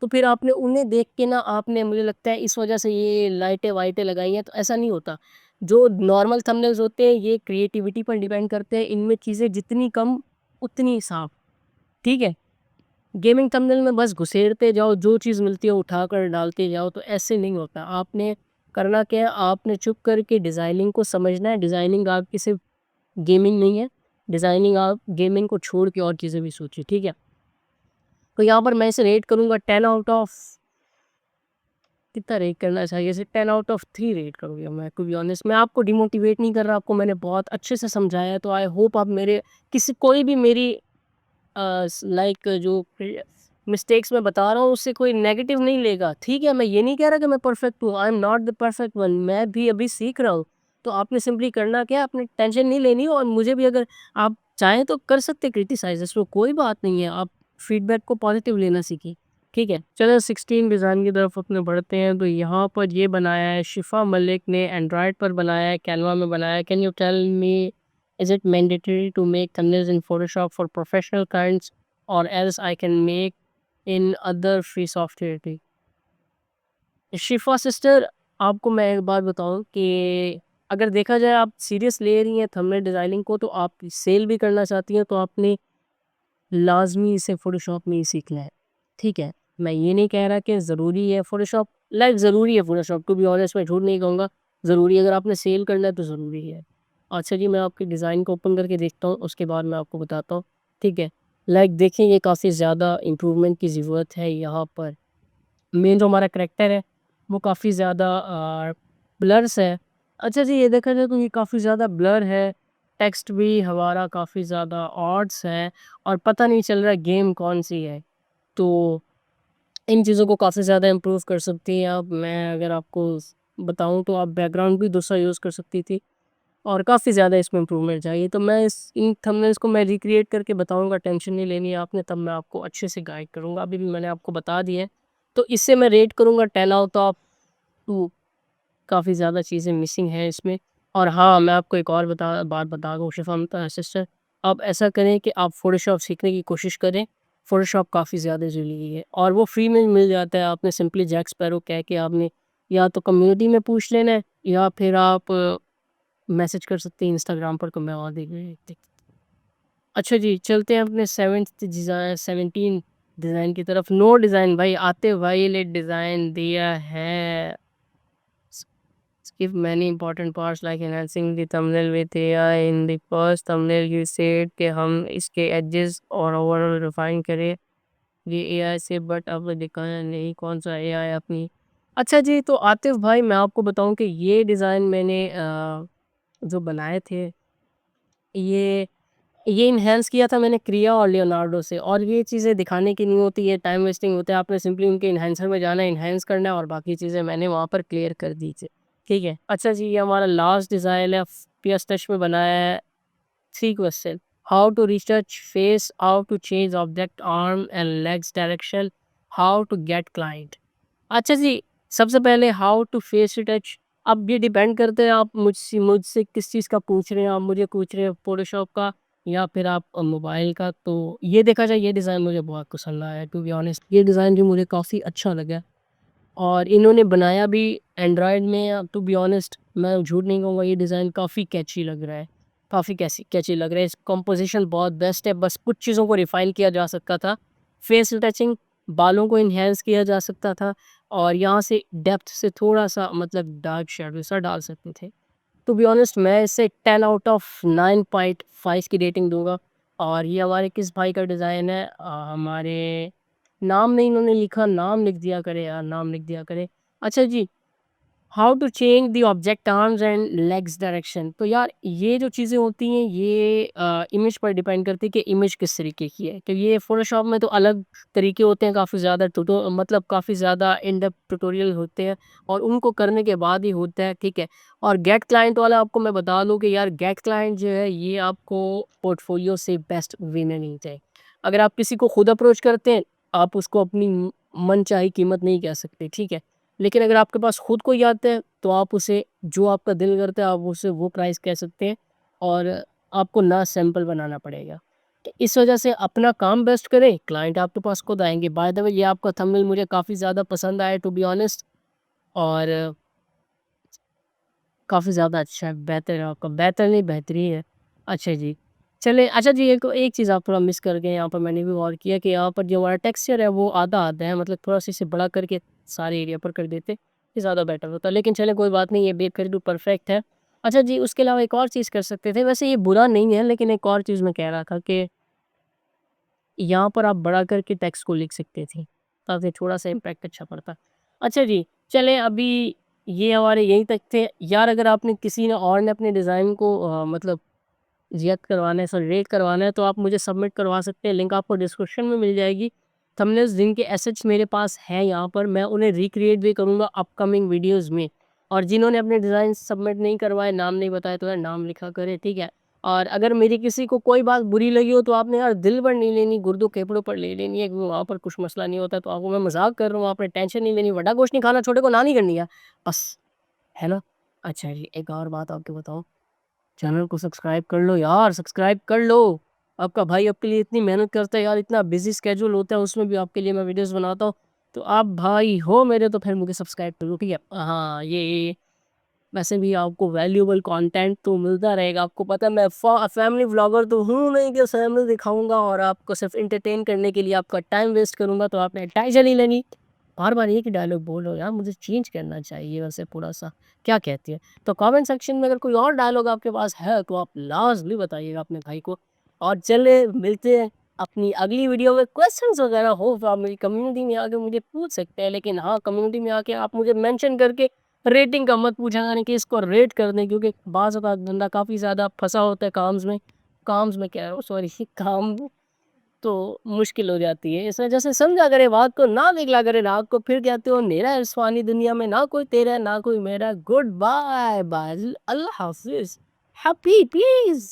तो फिर आपने उन्हें देख के ना, आपने, मुझे लगता है इस वजह से ये लाइटें-वाइटें लगाई हैं, तो ऐसा नहीं होता। जो नॉर्मल थंबनेल्स होते हैं ये क्रिएटिविटी पर डिपेंड करते हैं, इनमें चीज़ें जितनी कम उतनी साफ, ठीक है? गेमिंग थंबनेल में बस घुसेड़ते जाओ, जो चीज़ मिलती है उठाकर डालते जाओ, तो ऐसे नहीं होता। आपने करना क्या है, आपने चुप करके डिज़ाइनिंग को समझना है। डिज़ाइनिंग आपकी सिर्फ़ गेमिंग नहीं है, डिज़ाइनिंग आप गेमिंग को छोड़ के और चीज़ें भी सोचिए, ठीक है? तो यहाँ पर मैं इसे रेट करूँगा 10 आउट ऑफ, कितना रेट करना चाहिए इसे, 10 आउट ऑफ 3 रेट करूँगा मैं, टू बी ऑनेस्ट। मैं आपको डिमोटिवेट नहीं कर रहा, आपको मैंने बहुत अच्छे से समझाया है, तो आई होप आप मेरे कोई भी मेरी लाइक जो मिस्टेक्स मैं बता रहा हूँ उससे कोई नेगेटिव नहीं लेगा, ठीक है। मैं ये नहीं कह रहा कि मैं परफेक्ट हूँ, I am not the perfect one, मैं भी अभी सीख रहा हूँ। तो आपने सिंपली करना क्या है, आपने टेंशन नहीं लेनी, और मुझे भी अगर आप चाहें तो कर सकते क्रिटिसाइज, इसमें कोई बात नहीं है। आप फीडबैक को पॉजिटिव लेना सीखिए, ठीक है। चलो 16 डिज़ाइन की तरफ अपने बढ़ते हैं। तो यहाँ पर ये बनाया है शिफा मलिक ने, एंड्रॉयड पर बनाया है, कैनवा में बनाया है। Can you tell me, is it mandatory to make thumbnails in Photoshop for professional clients, or else I can make in other free software भी? शिफा सिस्टर, आपको मैं एक बात बताऊं कि अगर देखा जाए आप सीरियस ले रही हैं थंबनेल डिज़ाइनिंग को, तो आप सेल भी करना चाहती हैं, तो आपने लाजमी इसे फ़ोटोशॉप में ही सीखना है, ठीक है। मैं ये नहीं कह रहा कि ज़रूरी है फ़ोटोशॉप, लाइक ज़रूरी है फ़ोटोशॉप, टू बी ऑनेस्ट मैं झूठ नहीं कहूँगा, ज़रूरी है। अगर आपने सेल करना है तो ज़रूरी है। अच्छा जी, मैं आपके डिज़ाइन को ओपन करके देखता हूँ, उसके बाद मैं आपको बताता हूँ, ठीक है। लाइक देखें, ये काफ़ी ज़्यादा इम्प्रूवमेंट की ज़रूरत है यहाँ पर। मेन जो हमारा करैक्टर है वो काफ़ी ज़्यादा ब्लर्स है। अच्छा जी, ये देखा जाए तो ये काफ़ी ज़्यादा ब्लर है, टेक्स्ट भी हमारा काफ़ी ज़्यादा ऑड्स है, और पता नहीं चल रहा गेम कौन-सी है। तो इन चीज़ों को काफ़ी ज़्यादा इम्प्रूव कर सकती हैं आप। मैं अगर आपको बताऊँ तो आप बैकग्राउंड भी दूसरा यूज़ कर सकती थी, और काफ़ी ज़्यादा इसमें इम्प्रूवमेंट चाहिए। तो मैं इस इन थंबनेल्स को मैं रिक्रिएट करके बताऊँगा, टेंशन नहीं लेनी है आपने, तब मैं आपको अच्छे से गाइड करूँगा। अभी भी मैंने आपको बता दिया है। तो इससे मैं रेट करूँगा 10 आउट ऑफ 2। काफ़ी ज़्यादा चीज़ें मिसिंग हैं इसमें। और हाँ, मैं आपको एक और बात बता दूँ शिफ़ा सिस्टर, आप ऐसा करें कि आप फ़ोटोशॉप सीखने की कोशिश करें। फ़ोटोशॉप काफ़ी ज़्यादा ज़रूरी है, और वो फ्री में मिल जाता है। आपने सिंपली जैक स्पैरो कह के आपने या तो कम्युनिटी में पूछ लेना है, या फिर आप मैसेज कर सकते हैं इंस्टाग्राम पर, तो मैं और देख। अच्छा जी, चलते हैं अपने 17 डिज़ाइन की तरफ। नो डिज़ाइन भाई, आते वायलेट डिज़ाइन दिया है। Skip many important parts like enhancing the thumbnail with AI. In the first thumbnail you said कि हम इसके edges और overall refine करें ये AI से, बट अब दिखाया नहीं कौन सा AI अपनी। अच्छा जी, तो आतिफ भाई मैं आपको बताऊं कि ये डिज़ाइन मैंने जो बनाए थे, ये इन्हेंस किया था मैंने क्रिया और लियोनार्डो से, और ये चीज़ें दिखाने की नहीं होती, ये टाइम वेस्टिंग होता है। आपने सिंपली उनके इन्हेंसर में जाना है, इन्हेंस करना है, और बाकी चीज़ें मैंने वहाँ पर क्लियर कर दी थी, ठीक है। अच्छा जी, ये हमारा लास्ट डिज़ाइन है, पीएस टच में बनाया है। 3 question, how to research face, how to change object arm and legs direction, how to get client. अच्छा जी, सबसे पहले हाउ टू फेस टच। अब ये डिपेंड करता है आप मुझसे किस चीज़ का पूछ रहे हैं। आप मुझे पूछ रहे हैं फ़ोटोशॉप का, या फिर आप मोबाइल का। तो ये देखा जाए, ये डिज़ाइन मुझे बहुत पसंद आया है, टू बी ऑनेस्ट। ये डिज़ाइन भी मुझे काफ़ी अच्छा लगा, और इन्होंने बनाया भी एंड्रॉयड में। टू बी ऑनेस्ट मैं झूठ नहीं कहूँगा, ये डिज़ाइन काफ़ी कैची लग रहा है, काफ़ी कैची लग रहा है। इस कंपोजिशन बहुत बेस्ट है, बस कुछ चीज़ों को रिफ़ाइन किया जा सकता था। फेस टचिंग, बालों को इन्हेंस किया जा सकता था, और यहाँ से डेप्थ से थोड़ा-सा मतलब डार्क शैडो सा डाल सकते थे। टू बी ऑनेस्ट मैं इसे 10 आउट ऑफ 9.5 की रेटिंग दूँगा। और ये हमारे किस भाई का डिज़ाइन है, हमारे नाम नहीं इन्होंने लिखा, नाम लिख दिया करे यार, नाम लिख दिया करे। अच्छा जी, how to change the object arms and legs direction. तो यार ये जो चीज़ें होती हैं, ये इमेज पर डिपेंड करती है कि इमेज किस तरीके की है। तो ये फ़ोटोशॉप में तो अलग तरीके होते हैं, काफ़ी ज़्यादा मतलब काफ़ी ज़्यादा इन डेप्थ ट्यूटोरियल होते हैं, और उनको करने के बाद ही होता है, ठीक है। और गेट क्लाइंट वाला आपको मैं बता दूँ कि यार गेट क्लाइंट जो है, ये आपको पोर्टफोलियो से बेस्ट विनर नहीं चाहिए। अगर आप किसी को खुद अप्रोच करते हैं, आप उसको अपनी मनचाही कीमत नहीं कह सकते, ठीक है। लेकिन अगर आपके पास खुद कोई आता है, तो आप उसे जो आपका दिल करता है, आप उसे वो प्राइस कह सकते हैं, और आपको ना सैंपल बनाना पड़ेगा। तो इस वजह से अपना काम बेस्ट करें, क्लाइंट आपके पास खुद आएँगे। बाय द वे, ये आपका थंबनेल मुझे काफ़ी ज़्यादा पसंद आया, टू बी ऑनेस्ट, और काफ़ी ज़्यादा अच्छा है, बेहतर है आपका, बेहतर नहीं बेहतरीन है। अच्छा जी, चलिए। अच्छा जी, एक एक चीज़ आप थोड़ा मिस कर गए यहाँ पर, मैंने भी गौर किया कि यहाँ पर जो हमारा टेक्सचर है वो आधा-आधा है, मतलब थोड़ा-सा इसे बड़ा करके सारे एरिया पर कर देते, ये ज़्यादा बेटर होता। लेकिन चलिए कोई बात नहीं, ये बेखरीदू परफेक्ट है। अच्छा जी, उसके अलावा एक और चीज़ कर सकते थे, वैसे ये बुरा नहीं है, लेकिन एक और चीज़ मैं कह रहा था कि यहाँ पर आप बड़ा करके टेक्स्ट को लिख सकते थे, ताकि थोड़ा-सा इम्पैक्ट अच्छा पड़ता। अच्छा जी, चलें अभी ये हमारे यहीं तक थे। यार अगर आपने किसी ने और ने अपने डिज़ाइन को मतलब रिएक्ट करवाना है, सॉरी रेट करवाना है, तो आप मुझे सबमिट करवा सकते हैं, लिंक आपको डिस्क्रिप्शन में मिल जाएगी। थंबनेल्स जिनके एसेट्स मेरे पास हैं यहाँ पर, मैं उन्हें रिक्रिएट भी करूँगा अपकमिंग वीडियोज़ में। और जिन्होंने अपने डिज़ाइन सबमिट नहीं करवाए, नाम नहीं बताया, तो यार नाम लिखा करें, ठीक है? और अगर मेरी किसी को कोई बात बुरी लगी हो, तो आपने यार दिल पर नहीं लेनी, गुर्दों फेफड़ों पर ले लेनी है, क्योंकि वहाँ पर कुछ मसला नहीं होता, तो आपको मैं मज़ाक कर रहा हूँ, आपने टेंशन नहीं लेनी, बड़ा गोश्त नहीं खाना, छोटे को ना नहीं करनी है, बस, है ना? अच्छा जी, एक और बात आपको बताऊँ, चैनल को सब्सक्राइब कर लो यार, सब्सक्राइब कर लो। आपका भाई आपके लिए इतनी मेहनत करता है यार, इतना बिज़ी स्केड्यूल होता है, उसमें भी आपके लिए मैं वीडियोज़ बनाता हूँ। तो आप भाई हो मेरे, तो फिर मुझे सब्सक्राइब कर लो, ठीक है? हाँ, ये वैसे भी आपको वैल्यूएबल कंटेंट तो मिलता रहेगा। आपको पता है मैं फैमिली व्लॉगर तो हूँ नहीं कि फैमिली दिखाऊँगा और आपको सिर्फ़ एंटरटेन करने के लिए आपका टाइम वेस्ट करूँगा, तो आपने टेंशन नहीं लेनी। बार-बार एक ही डायलॉग बोल रहे हो यार, मुझे चेंज करना चाहिए वैसे थोड़ा-सा, क्या कहती है? तो कमेंट सेक्शन में अगर कोई और डायलॉग आपके पास है, तो आप लाज़मी बताइएगा अपने भाई को। और चलिए मिलते हैं अपनी अगली वीडियो में। क्वेश्चंस वगैरह हो तो आप मेरी कम्युनिटी में आके मुझे पूछ सकते हैं, लेकिन हाँ, कम्युनिटी में आके आप मुझे मेंशन करके रेटिंग का मत पूछा करें कि इसको रेट कर दें, क्योंकि बाज़ औक़ात बंदा काफ़ी ज़्यादा फँसा होता है काम्स में कह रहा हूँ, सॉरी काम में, तो मुश्किल हो जाती है। इस वजह से समझा करें बात को, ना निकला करें राग को। फिर कहते हो अंधेरा है इस फ़ानी दुनिया में, ना कोई तेरा है, ना कोई मेरा। गुड बाय बाय, अल्लाह हाफ़िज़, हैप्पी पीस।